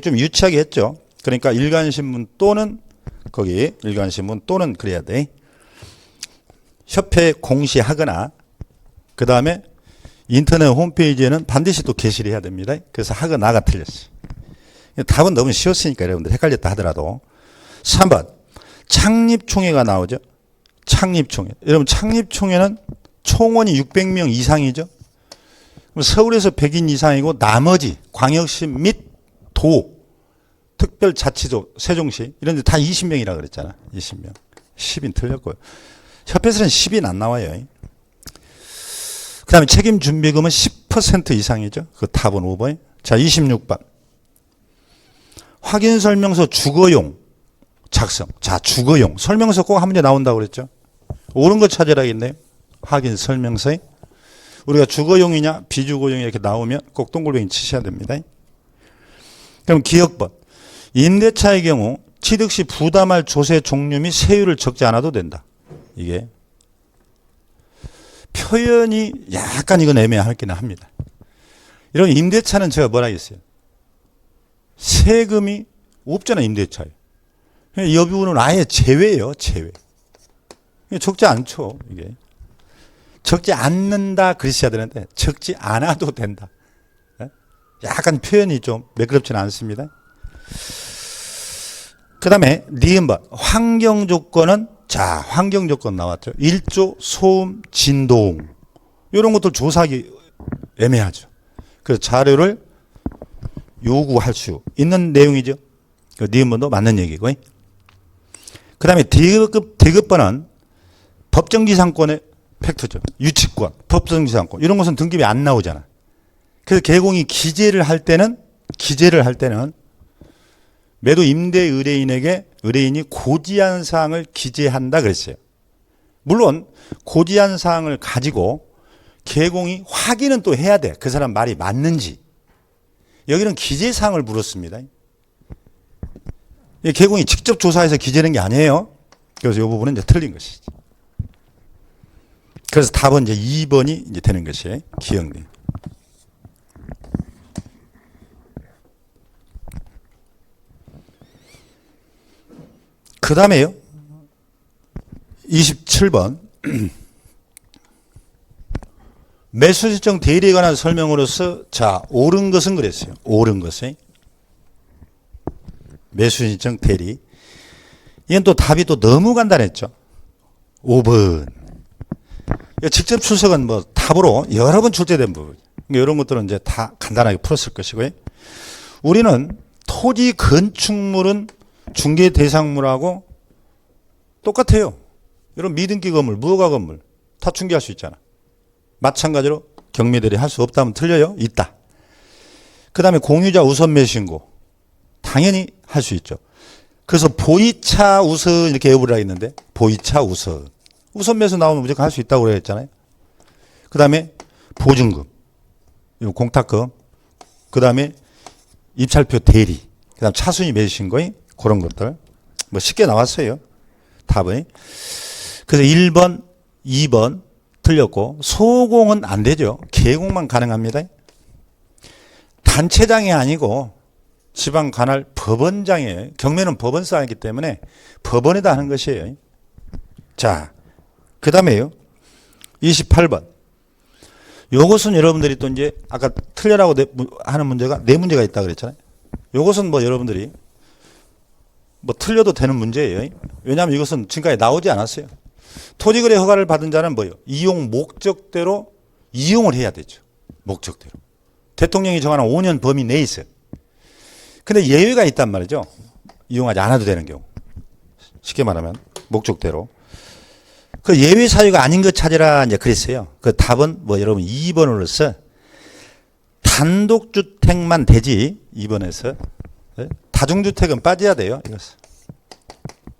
좀 유치하게 했죠. 그러니까 일간신문 또는 거기 일간신문 또는 그래야 돼. 협회 공시하거나 그 다음에 인터넷 홈페이지에는 반드시 또 게시를 해야 됩니다. 그래서 하거나가 틀렸어요. 답은 너무 쉬웠으니까 여러분들 헷갈렸다 하더라도. 3번 창립총회가 나오죠. 창립총회. 여러분 창립총회는 총원이 600명 이상이죠. 서울에서 100인 이상이고 나머지 광역시 및 도, 특별자치도, 세종시 이런 데 다 20명이라고 그랬잖아. 20명. 10인 틀렸고요. 협회에서는 10인 안 나와요. 그 다음에 책임준비금은 10% 이상이죠. 그 답은 5번. 자, 26번. 확인설명서 주거용 작성. 자, 주거용. 설명서 꼭 한 문제 나온다고 그랬죠. 옳은 거 찾으라겠네요. 확인설명서에. 우리가 주거용이냐 비주거용이 이렇게 나오면 꼭 동글뱅이 치셔야 됩니다. 그럼 기억번. 임대차의 경우 취득 시 부담할 조세 종류 및 세율을 적지 않아도 된다. 이게 표현이 약간 이건 애매하긴 합니다. 이런 임대차는 제가 뭐라 했어요? 세금이 없잖아, 임대차에. 이 부분은 아예 제외예요, 제외. 적지 않죠, 이게. 적지 않는다 그러셔야 되는데 적지 않아도 된다. 약간 표현이 좀 매끄럽지는 않습니다. 그 다음에 니은번 환경 조건은 자 환경 조건 나왔죠. 일조, 소음, 진동 이런 것들 조사하기 애매하죠. 그래서 자료를 요구할 수 있는 내용이죠. 그 니은번도 맞는 얘기고. 그 다음에 디귿번은 법정지상권의 팩트죠. 유치권, 법정지상권 이런 것은 등급이 안 나오잖아. 그래서 개공이 기재를 할 때는 매도 임대 의뢰인에게 의뢰인이 고지한 사항을 기재한다 그랬어요. 물론 고지한 사항을 가지고 개공이 확인은 또 해야 돼. 그 사람 말이 맞는지. 여기는 기재 사항을 물었습니다. 개공이 직접 조사해서 기재하는 게 아니에요. 그래서 이 부분은 이제 틀린 것이죠. 그래서 답은 이제 2번이 이제 되는 것이 기억돼요. 그 다음에요. 27번. 매수실정 대리에 관한 설명으로서 자, 옳은 것은 그랬어요. 옳은 것은. 매수실정 대리. 이건 또 답이 또 너무 간단했죠. 5번. 직접 출석은 뭐 답으로 여러 번 출제된 부분. 이런 것들은 이제 다 간단하게 풀었을 것이고요. 우리는 토지 건축물은 중개 대상물하고 똑같아요. 이런 미등기 건물, 무허가 건물 다 중개할 수 있잖아. 마찬가지로 경매대리 할 수 없다면 틀려요? 있다. 그 다음에 공유자 우선 매수 신고. 당연히 할 수 있죠. 그래서 보이차 우선 이렇게 외우라 했는데 보이차 우선. 우선 매수 나오면 무조건 할 수 있다고 그랬잖아요. 그 다음에 보증금, 공탁금, 그 다음에 입찰표 대리, 그 다음 차순위 매수 신고인 그런 것들. 뭐 쉽게 나왔어요. 답은. 그래서 1번, 2번 틀렸고 소공은 안 되죠. 계공만 가능합니다. 단체장이 아니고 지방 관할 법원장이에요. 경매는 법원서 하기 때문에 법원에다 하는 것이에요. 자, 그 다음에요. 28번. 요것은 여러분들이 또 이제 아까 틀려라고 하는 문제가 네 문제가 있다 그랬잖아요. 요것은 뭐 여러분들이 뭐 틀려도 되는 문제예요. 왜냐하면 이것은 지금까지 나오지 않았어요. 토지거래 허가를 받은 자는 뭐예요? 이용 목적대로 이용을 해야 되죠. 목적대로. 대통령이 정하는 5년 범위 내에 있어요. 근데 예외가 있단 말이죠. 이용하지 않아도 되는 경우. 쉽게 말하면 목적대로. 그 예외 사유가 아닌 것 찾으라 이제 그랬어요. 그 답은 뭐 여러분 2번으로서 단독주택만 되지 2번에서 다중주택은 빠져야 돼요. 이것은.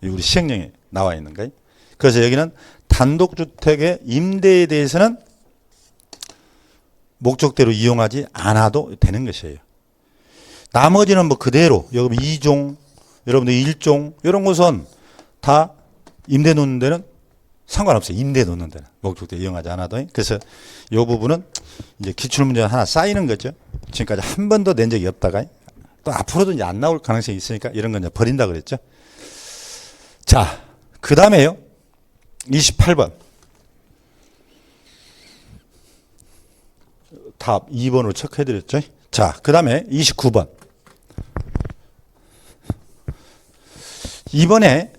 우리 시행령에 나와 있는 거예요. 그래서 여기는 단독주택의 임대에 대해서는 목적대로 이용하지 않아도 되는 것이에요. 나머지는 뭐 그대로 여러분 2종, 여러분들 1종 이런 것은 다 임대 놓는 데는 상관없어요. 임대 놓는 데는 목적대로 이용하지 않아도. 그래서 이 부분은 이제 기출문제가 하나 쌓이는 거죠. 지금까지 한 번도 낸 적이 없다가 또 앞으로도 이제 안 나올 가능성이 있으니까 이런 건 이제 버린다 그랬죠. 자, 그 다음에요. 28번. 답 2번으로 체크해드렸죠. 자, 그 다음에 29번. 이번에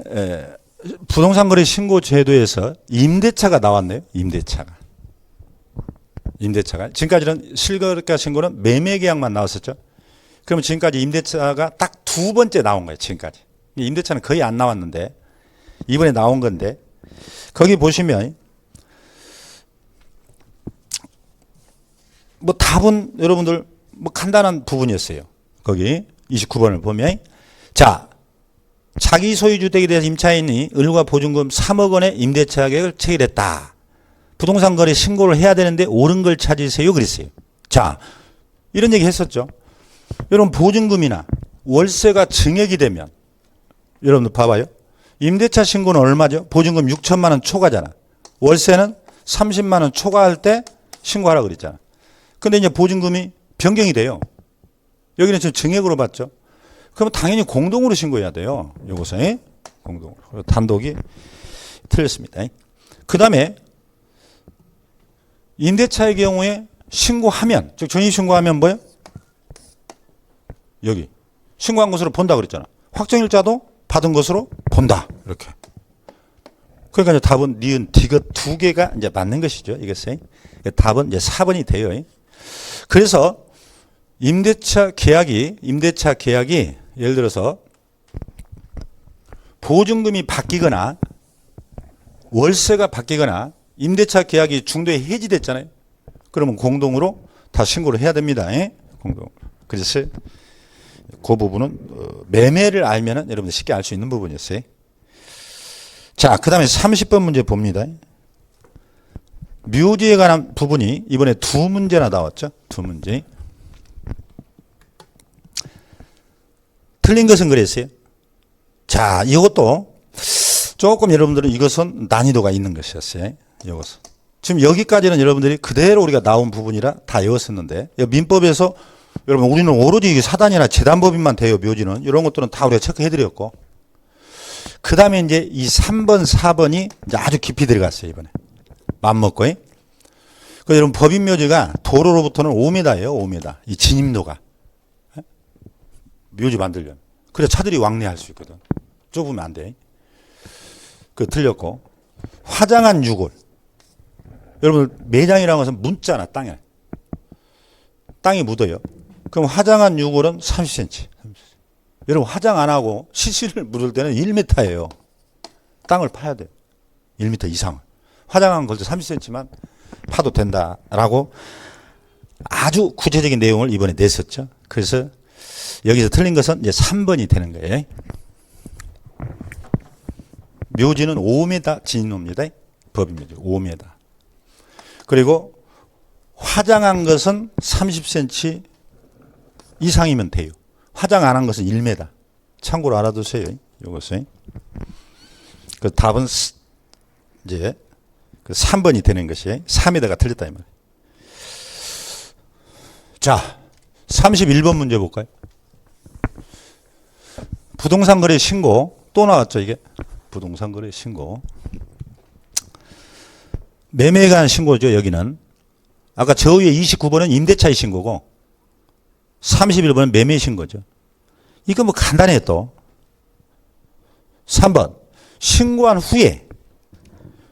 부동산 거래 신고 제도에서 임대차가 나왔네요. 임대차가. 지금까지는 실거래가 신고는 매매 계약만 나왔었죠. 그러면 지금까지 임대차가 딱 두 번째 나온 거예요. 지금까지. 임대차는 거의 안 나왔는데 이번에 나온 건데 거기 보시면 뭐 답은 여러분들 뭐 간단한 부분이었어요. 거기 29번을 보면 자, 자기 소유 주택에 대해서 임차인이 을과 보증금 3억 원의 임대차 계약을 체결했다. 부동산 거래 신고를 해야 되는데 옳은 걸 찾으세요. 그랬어요. 자, 이런 얘기 했었죠. 여러분 보증금이나 월세가 증액이 되면 여러분들 봐봐요. 임대차 신고는 얼마죠? 보증금 6천만 원 초과잖아. 월세는 30만 원 초과할 때 신고하라 그랬잖아. 근데 이제 보증금이 변경이 돼요. 여기는 지금 증액으로 봤죠. 그러면 당연히 공동으로 신고해야 돼요. 이것은 공동으로. 단독이 틀렸습니다. 그 다음에 임대차의 경우에 신고하면, 즉 전입신고하면 뭐예요? 여기 신고한 것으로 본다 그랬잖아. 확정일자도 받은 것으로 본다. 이렇게. 그러니까 이제 답은 니은, 디귿 두 개가 이제 맞는 것이죠. 이것은 답은 이제 4번이 돼요. 그래서 임대차 계약이 예를 들어서 보증금이 바뀌거나 월세가 바뀌거나 임대차 계약이 중도에 해지됐잖아요. 그러면 공동으로 다 신고를 해야 됩니다. 공동. 그래서 그 부분은 매매를 알면은 여러분들 쉽게 알 수 있는 부분이었어요. 자, 그 다음에 30번 문제 봅니다. 묘지에 관한 부분이 이번에 두 문제나 나왔죠. 두 문제. 틀린 것은 그랬어요. 자, 이것도 조금 여러분들은 이것은 난이도가 있는 것이었어요. 이것은. 지금 여기까지는 여러분들이 그대로 우리가 나온 부분이라 다 외웠었는데 민법에서 여러분 우리는 오로지 사단이나 재단법인만 돼요. 묘지는. 이런 것들은 다 우리가 체크해드렸고 그 다음에 이제 이 3번, 4번이 이제 아주 깊이 들어갔어요. 이번에. 맘먹고. 그 여러분 법인 묘지가 도로로부터는 5m예요. 5m. 이 진입로가. 묘지 만들려면. 그래 차들이 왕래할 수 있거든. 좁으면 안 돼. 그 틀렸고. 화장한 유골. 여러분 매장이라는 것은 묻잖아. 땅에. 땅이 묻어요. 그럼 화장한 유골은 30cm. 여러분 화장 안 하고 시시를 묻을 때는 1m예요. 땅을 파야 돼요. 1m 이상을. 화장한 걸도 30cm만 파도 된다라고 아주 구체적인 내용을 이번에 냈었죠. 그래서 여기서 틀린 것은 이제 3번이 되는 거예요. 묘지는 5m 진입니다. 법입니다. 5m. 그리고 화장한 것은 30cm 이상이면 돼요. 화장 안 한 것은 1m. 참고로 알아두세요. 이것은. 그 답은 이제 그 3번이 되는 것이 3m가 틀렸다 이 말이에요. 자, 31번 문제 볼까요? 부동산 거래 신고 또 나왔죠, 이게. 부동산 거래 신고. 매매에 관한 신고죠, 여기는. 아까 저 위에 29번은 임대차의 신고고 31번은 매매 신고죠. 이거 뭐 간단해 또. 3번. 신고한 후에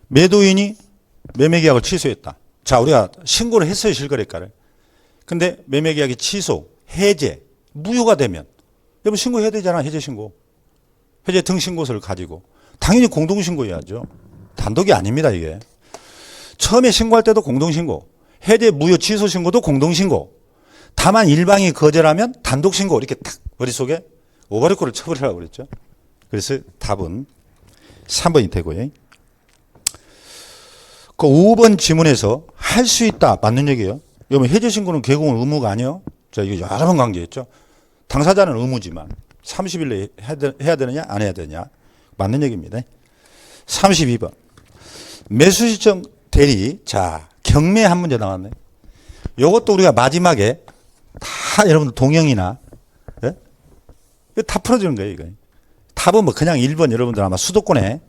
매도인이 매매계약을 취소했다. 자, 우리가 신고를 했어요, 실거래가를. 근데 매매계약이 취소, 해제, 무효가 되면 여러분 신고해야 되잖아, 해제 신고. 해제 등신고서를 가지고. 당연히 공동신고해야죠. 단독이 아닙니다, 이게. 처음에 신고할 때도 공동신고, 해제 무효 취소 신고도 공동신고. 다만 일방이 거절하면 단독신고 이렇게 딱 머릿속에 오버리콜을 쳐버리라고 그랬죠. 그래서 답은 3번이 되고요. 그 5번 지문에서 할 수 있다 맞는 얘기예요. 여러분 해제 신고는 개공은 의무가 아니에요. 자, 이거 여러 번 강조했죠. 당사자는 의무지만 30일 내에 해야 되느냐 안 해야 되느냐 맞는 얘기입니다. 32번 매수 시점 대리. 자, 경매 한 문제 나왔네. 이것도 우리가 마지막에 다 여러분들 동영이나 예? 이거 다 풀어주는 거예요. 이거. 답은 뭐 그냥 1번 여러분들 아마 수도권에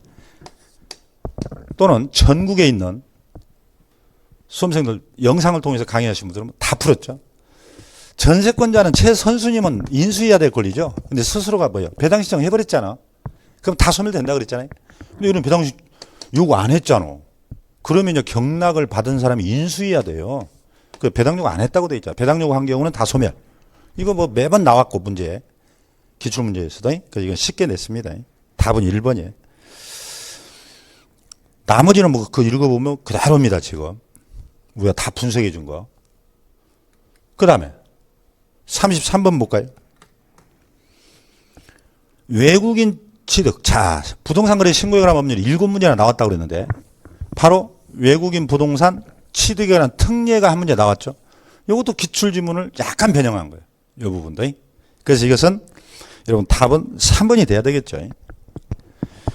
또는 전국에 있는 수험생들 영상을 통해서 강의하신 분들은 다 풀었죠. 전세권자는 최선수님은 인수해야 될 권리죠. 근데 스스로가 뭐예요? 배당 신청 해버렸잖아. 그럼 다 소멸된다 그랬잖아요. 근데 이런 배당 요구 안 했잖아. 그러면 경락을 받은 사람이 인수해야 돼요. 그 배당 요구 안 했다고 돼 있잖아. 배당 요구 한 경우는 다 소멸. 이거 뭐 매번 나왔고 문제. 기출문제에서도. 그래서 이건 쉽게 냈습니다. 답은 1번이에요. 나머지는 뭐 그 읽어보면 그대로입니다, 지금. 우리가 다 분석해 준 거. 그 다음에 33번 볼까요? 외국인 취득. 자, 부동산 거래 신고에 관한 법률이 7문제나 나왔다고 그랬는데 바로 외국인 부동산 취득에 관한 특례가 한 문제 나왔죠. 이것도 기출지문을 약간 변형한 거예요. 이 부분도. 그래서 이것은 여러분 답은 3번이 돼야 되겠죠.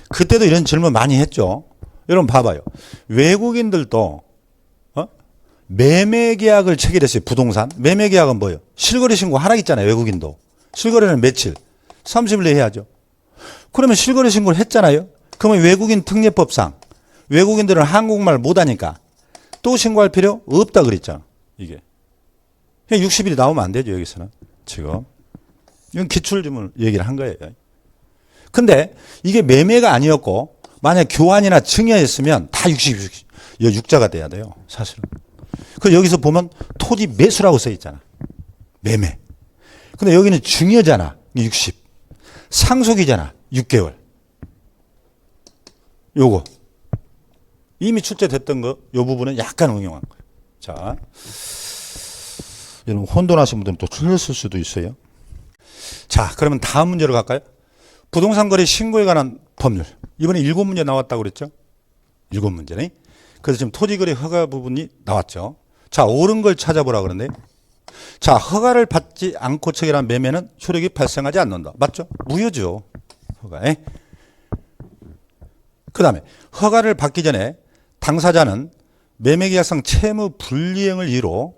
그때도 이런 질문 많이 했죠. 여러분 봐봐요. 외국인들도 매매계약을 체결했어요. 부동산. 매매계약은 뭐예요? 실거래 신고 하라 있잖아요. 외국인도. 실거래는 며칠? 30일 내에 해야죠. 그러면 실거래 신고를 했잖아요. 그러면 외국인 특례법상 외국인들은 한국말 못하니까 또 신고할 필요 없다 그랬잖아. 이게. 60일이 나오면 안 되죠. 여기서는. 지금. 이건 기출지문 얘기를 한 거예요. 근데 이게 매매가 아니었고 만약 교환이나 증여했으면 다 6자가 돼야 돼요. 사실은. 그 여기서 보면 토지 매수라고 써 있잖아. 매매. 근데 여기는 증여잖아. 60. 상속이잖아. 6개월. 요거. 이미 출제됐던 거, 요 부분은 약간 응용한 거예요. 자. 여러분, 혼돈하신 분들은 또 틀렸을 수도 있어요. 자, 그러면 다음 문제로 갈까요? 부동산 거래 신고에 관한 법률. 이번에 7문제 나왔다고 그랬죠? 7문제네. 그래서 지금 토지거래 허가 부분이 나왔죠. 자, 옳은 걸 찾아보라 그러는데. 자, 허가를 받지 않고 체결한 매매는 효력이 발생하지 않는다. 맞죠? 무효죠. 허가에. 그 다음에 허가를 받기 전에 당사자는 매매계약상 채무 불이행을 이유로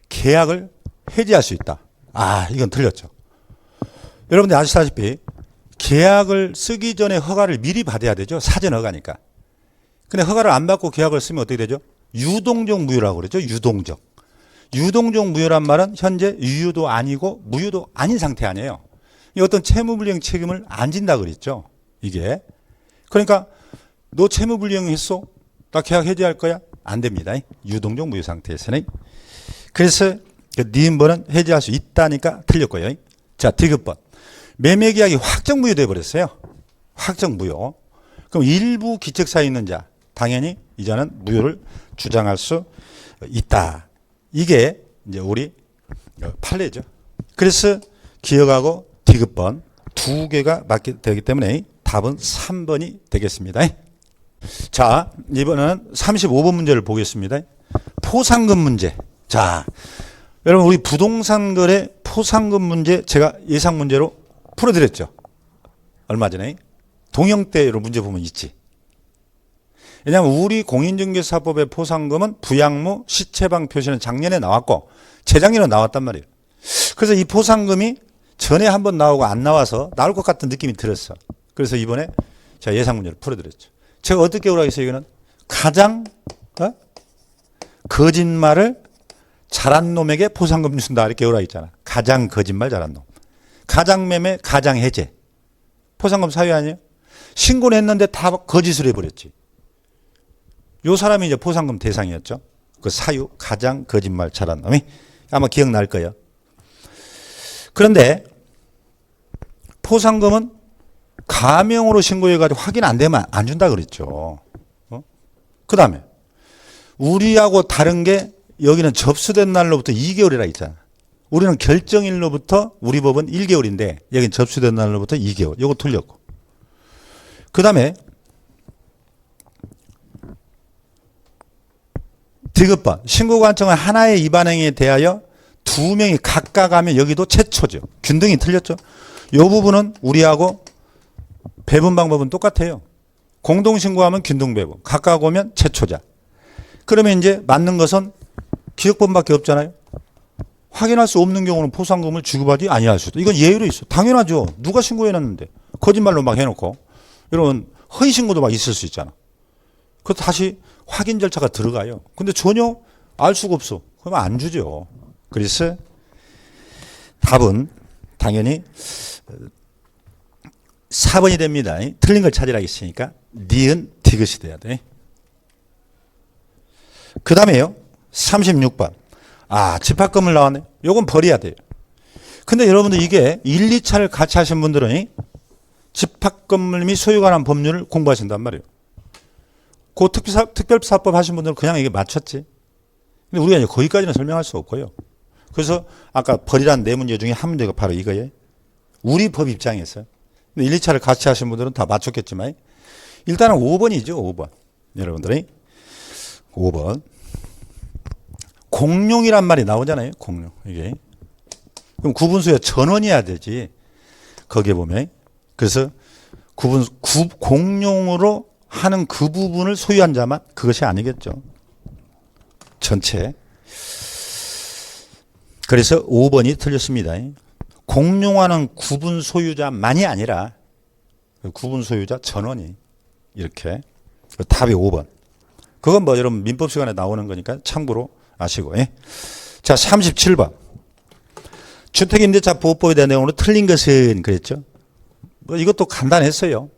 계약을 해지할 수 있다. 아, 이건 틀렸죠. 여러분들 아시다시피 계약을 쓰기 전에 허가를 미리 받아야 되죠. 사전 허가니까. 근데 허가를 안 받고 계약을 쓰면 어떻게 되죠? 유동적 무효라고 그러죠. 유동적. 유동적 무효란 말은 현재 유효도 아니고 무효도 아닌 상태 아니에요. 어떤 채무불이행 책임을 안 진다 그랬죠. 이게. 그러니까 너 채무불이행 했어? 나 계약 해지할 거야? 안 됩니다. 유동적 무효 상태에서는. 그래서 니은번은 해지할 수 있다니까 틀렸고요. 자, 디귿번. 매매계약이 확정무효돼 버렸어요. 확정무효. 그럼 일부 기책사유 있는 자 당연히 이자는 무효를 주장할 수 있다. 이게 이제 우리 판례죠. 그래서 기억하고 디귿번 두 개가 맞게 되기 때문에 답은 3번이 되겠습니다. 자, 이번에는 35번 문제를 보겠습니다. 포상금 문제. 자, 여러분 우리 부동산 거래 포상금 문제 제가 예상 문제로 풀어드렸죠. 얼마 전에 동영대로 문제 보면 있지. 왜냐하면 우리 공인중개사법의 포상금은 부양무 시채방 표시는 작년에 나왔고 재작년에 나왔단 말이에요. 그래서 이 포상금이 전에 한번 나오고 안 나와서 나올 것 같은 느낌이 들었어. 그래서 이번에 제가 예상 문제를 풀어드렸죠. 제가 어떻게 오라고 했어요? 이거는 가장 거짓말을 잘한 놈에게 포상금 준다 이렇게 오라고 했잖아. 가장 거짓말 잘한 놈. 가장 매매, 가장 해제. 포상금 사유 아니에요? 신고를 했는데 다 거짓을 해버렸지. 요 사람이 이제 포상금 대상이었죠. 그 사유, 가장 거짓말 잘한 놈이. 아마 기억날 거예요. 그런데 포상금은 가명으로 신고해가지고 확인 안 되면 안 준다 그랬죠. 그 다음에 우리하고 다른 게 여기는 접수된 날로부터 2개월이라 있잖아. 우리는 결정일로부터 우리 법은 1개월인데 여기는 접수된 날로부터 2개월. 이거 틀렸고. 그 다음에 디귿번 신고관청은 하나의 위반행위에 대하여 2명이 각각 하면 여기도 최초죠. 균등이 틀렸죠. 이 부분은 우리하고 배분 방법은 똑같아요. 공동신고하면 균등배분, 각각 오면 최초자. 그러면 이제 맞는 것은 기억번밖에 없잖아요. 확인할 수 없는 경우는 포상금을 지급하지 아니할 수도. 이건 예외로 있어. 당연하죠. 누가 신고해놨는데 거짓말로 막 해놓고 이런 허위신고도 막 있을 수 있잖아. 그 다시 확인 절차가 들어가요. 근데 전혀 알 수가 없어. 그러면 안 주죠. 그래서 답은 당연히 4번이 됩니다. 틀린 걸 찾으라 했으니까 니은 디귿이 돼야 돼. 그 다음에요. 36번. 아, 집합금을 나왔네. 요건 버려야 돼요. 근데 여러분들 이게 1, 2차를 같이 하신 분들은 집합금을 및 소유에 관한 법률을 공부하신단 말이에요. 그 특별사법 하신 분들은 그냥 이게 맞췄지. 근데 우리가 이제 거기까지는 설명할 수 없고요. 그래서 아까 버리란 네 문제 중에 한 문제가 바로 이거예요. 우리 법 입장에서. 근데 1, 2차를 같이 하신 분들은 다 맞췄겠지만 일단은 5번이죠. 5번. 여러분들이 5번. 공룡이란 말이 나오잖아요. 공룡. 이게. 그럼 구분수야 전원이어야 되지. 거기에 보면. 그래서 공룡으로 하는 그 부분을 소유한 자만 그것이 아니겠죠. 전체. 그래서 5번이 틀렸습니다. 공룡하는 구분 소유자만이 아니라 구분 소유자 전원이 이렇게. 답이 5번. 그건 뭐 여러분 민법 시간에 나오는 거니까 참고로 아시고. 자, 37번. 주택임대차 보호법에 대한 내용으로 틀린 것은 그랬죠. 뭐 이것도 간단했어요.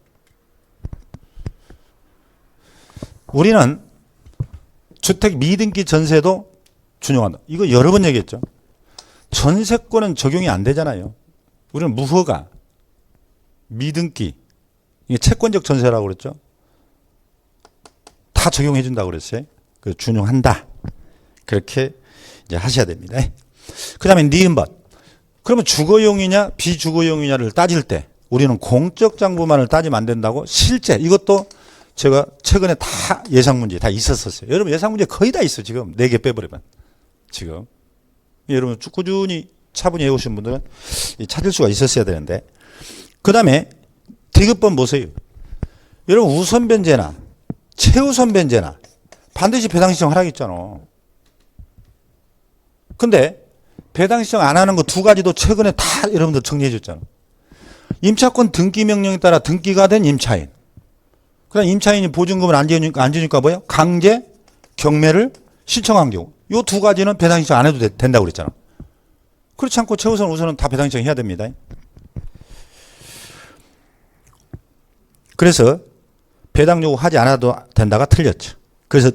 우리는 주택 미등기 전세도 준용한다. 이거 여러 번 얘기했죠. 전세권은 적용이 안 되잖아요. 우리는 무허가, 미등기, 이게 채권적 전세라고 그랬죠. 다 적용해 준다고 그랬어요. 그 준용한다. 그렇게 이제 하셔야 됩니다. 그 다음에 니은번. 그러면 주거용이냐 비주거용이냐를 따질 때 우리는 공적 장부만을 따지면 안 된다고. 실제 이것도 제가 최근에 다 예상문제 다 있었어요. 여러분 예상문제 거의 다 있어. 지금 4개 빼버리면. 지금. 여러분 꾸준히 차분히 해오신 분들은 찾을 수가 있었어야 되는데. 그 다음에 디귿번 보세요. 여러분 우선 변제나 최우선 변제나 반드시 배당 신청 하라고 했잖아. 근데 배당 신청 안 하는 거 2가지도 최근에 다 여러분들 정리해 줬잖아. 임차권 등기 명령에 따라 등기가 된 임차인. 그다음 임차인이 보증금을 안 주니까 뭐예요? 강제 경매를 신청한 경우. 요 2가지는 배당 신청 안 해도 된다고 그랬잖아. 그렇지 않고 최우선 우선은 다 배당 신청해야 됩니다. 그래서 배당 요구하지 않아도 된다가 틀렸죠. 그래서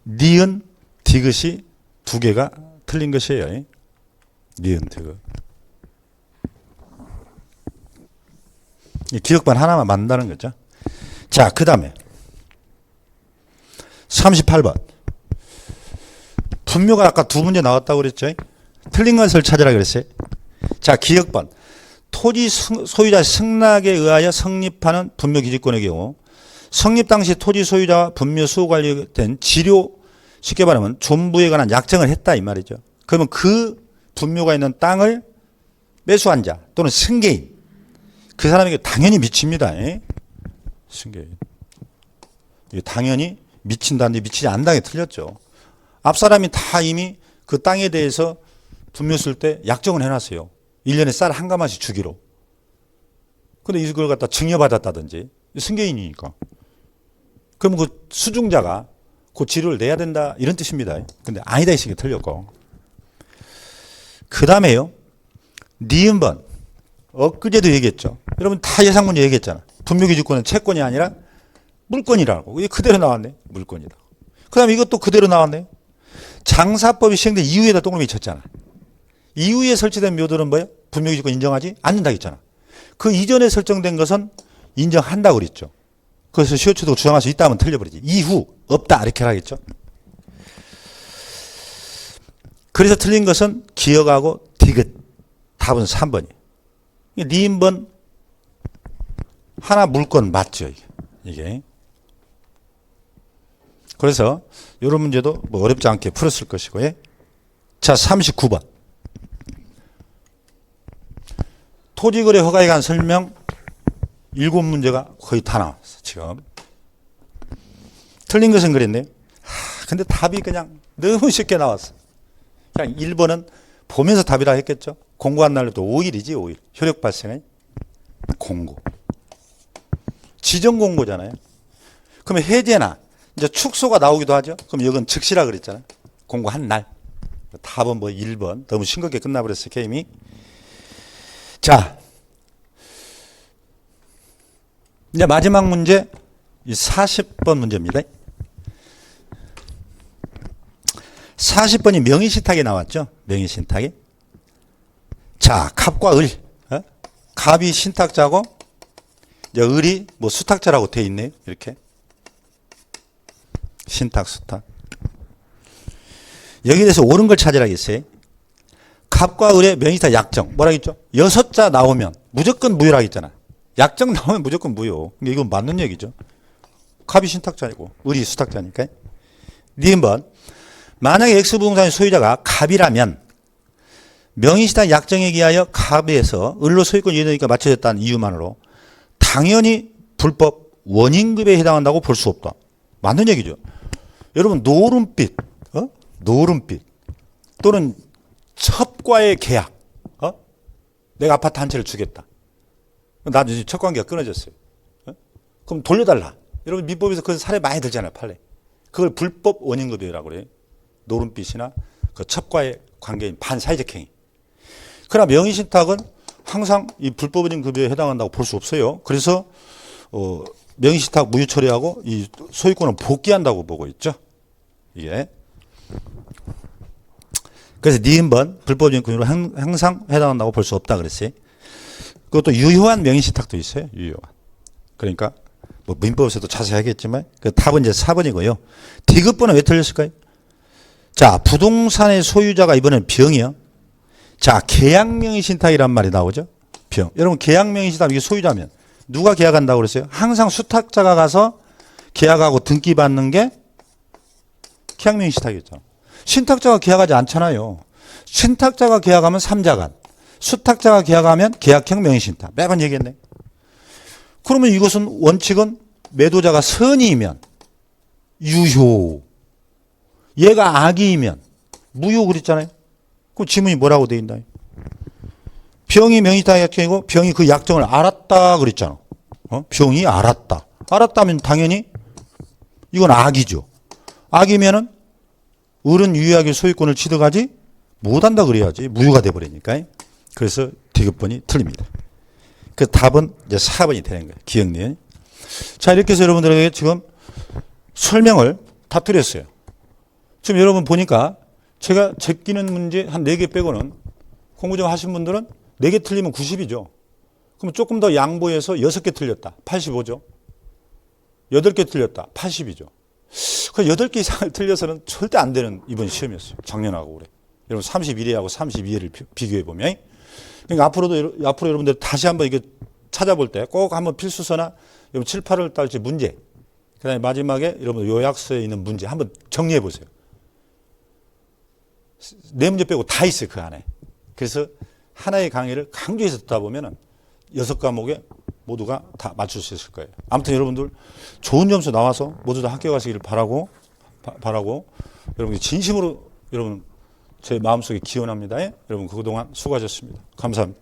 니은 디귿이 2개가 틀린 것이에요. 니은 디귿. 기억반 하나만 만든다는 거죠. 자, 그 다음에 38번. 분묘가 아까 2문제 나왔다고 그랬죠. 틀린 것을 찾으라 그랬어요. 자, 기억번. 토지 소유자 승낙에 의하여 성립하는 분묘 기지권의 경우 성립 당시 토지 소유자와 분묘 수호 관련된 지료, 쉽게 말하면 존부에 관한 약정을 했다 이 말이죠. 그러면 그 분묘가 있는 땅을 매수한 자 또는 승계인, 그 사람에게 당연히 미칩니다. 승계인. 이게 당연히 미친다는데 미치지 않는다는 게 틀렸죠. 앞 사람이 다 이미 그 땅에 대해서 분묘 쓸 때 약정을 해놨어요. 1년에 쌀 한 가마씩 주기로. 근데 이걸 갖다 증여받았다든지 승계인이니까. 그러면 그 수중자가 그 지료를 내야 된다 이런 뜻입니다. 근데 아니다 이 식이 틀렸고. 그 다음에요. 니은번. 엊그제도 얘기했죠. 여러분 다 예상 문제 얘기했잖아. 분묘기지권은 채권이 아니라 물권이라고. 이게 그대로 나왔네. 물권이다. 그 다음에 이것도 그대로 나왔네. 장사법이 시행된 이후에다 동그라미 쳤잖아. 이후에 설치된 묘들은 뭐예요? 분묘기지권 인정하지 않는다 했잖아. 그 이전에 설정된 것은 인정한다고 그랬죠. 그래서 시효추도 주장할 수 있다 하면 틀려버리지. 이후 없다 이렇게 하겠죠. 그래서 틀린 것은 기억하고 디귿. 답은 3번이에요. 니은번 하나 물건 맞죠. 이게. 그래서 이런 문제도 뭐 어렵지 않게 풀었을 것이고요. 자, 39번. 토지거래 허가에 관한 설명 7문제가 거의 다 나왔어. 지금. 틀린 것은 그랬네요. 근데 답이 그냥 너무 쉽게 나왔어. 그냥 1번은 보면서 답이라 했겠죠. 공고한 날도 5일이지 5일. 효력 발생의 공고. 지정 공고잖아요. 그러면 해제나 이제 축소가 나오기도 하죠. 그럼 이건 즉시라 그랬잖아요. 공고한 날. 답은 뭐 1번. 너무 싱겁게 끝나버렸어요. 게임이. 자, 이제 마지막 문제, 이 40번 문제입니다. 40번이 명의신탁에 나왔죠. 명의신탁에. 자, 갑과 을. 갑이 신탁자고, 이제 을이 뭐 수탁자라고 돼 있네요. 이렇게. 신탁, 수탁. 여기에 대해서 옳은 걸 찾으라겠어요. 갑과 을의 명의신탁 약정. 뭐라 했죠? 6자 나오면 무조건 무효라고 했잖아. 약정 나오면 무조건 무효. 이건 맞는 얘기죠. 갑이 신탁자이고 을이 수탁자니까. 니은번. 만약에 X부동산의 소유자가 갑이라면 명의신탁 약정에 기하여 갑에서 을로 소유권 이전이니까 맞춰졌다는 이유만으로 당연히 불법 원인급에 해당한다고 볼 수 없다. 맞는 얘기죠. 여러분 노름빛, 노름빛 또는 첩과의 계약, 내가 아파트 한 채를 주겠다. 나도 이제 첩관계가 끊어졌어요. 그럼 돌려달라. 여러분 민법에서 그런 사례 많이 들잖아요. 판례. 그걸 불법 원인급여라고 그래요. 노름빛이나 그 첩과의 관계인 반사회적 행위. 그러나 명의신탁은 항상 이 불법 원인급여에 해당한다고 볼 수 없어요. 그래서 명의신탁 무효 처리하고 이 소유권을 복귀한다고 보고 있죠. 이게. 그래서 니은번 불법 원인급여로 항상 해당한다고 볼 수 없다 그랬어요. 그것도 유효한 명의신탁도 있어요. 유효한. 그러니까 뭐 민법에서도 자세히 하겠지만 그 답은 이제 4번이고요. 디귿번은 왜 틀렸을까요? 자, 부동산의 소유자가 이번엔 병이요. 자, 계약명의신탁이란 말이 나오죠. 병. 여러분 계약명의신탁 이게 소유자면 누가 계약한다고 그랬어요? 항상 수탁자가 가서 계약하고 등기받는 게 계약명의신탁이었죠. 신탁자가 계약하지 않잖아요. 신탁자가 계약하면 3자간, 수탁자가 계약하면 계약형 명의신탁. 매번 얘기했네. 그러면 이것은 원칙은 매도자가 선의이면 유효, 얘가 악의이면 무효 그랬잖아요. 그럼 지문이 뭐라고 돼 있나요? 병이 명의신탁 약정이고 병이 그 약정을 알았다 그랬잖아. 병이 알았다. 알았다면 당연히 이건 악이죠. 악이면은 을은 유효하게 소유권을 취득하지 못한다 그래야지 무효가 돼버리니까. 그래서 디귿번이 틀립니다. 그 답은 이제 4번이 되는 거예요. 기억니. 자, 이렇게 해서 여러분들에게 지금 설명을 다 드렸어요. 지금 여러분 보니까 제가 제끼는 문제 한 4개 빼고는 공부 좀 하신 분들은 4개 틀리면 90이죠. 그럼 조금 더 양보해서 6개 틀렸다. 85죠. 8개 틀렸다. 80이죠. 그 8개 이상을 틀려서는 절대 안 되는 이번 시험이었어요. 작년하고 올해. 여러분 31회하고 32회를 비교해 보면 그러니까 앞으로 여러분들 다시 한번 이게 찾아볼 때 꼭 한번 필수서나 여러분 7, 8월 달치 문제, 그다음에 마지막에 여러분 요약서에 있는 문제 한번 정리해 보세요. 네 문제 빼고 다 있어요, 그 안에. 그래서 하나의 강의를 강조해서 듣다 보면은 6과목에 모두가 다 맞출 수 있을 거예요. 아무튼 여러분들 좋은 점수 나와서 모두 다 합격하시기를 바라고 여러분 진심으로 여러분 제 마음속에 기원합니다. 여러분 그동안 수고하셨습니다. 감사합니다.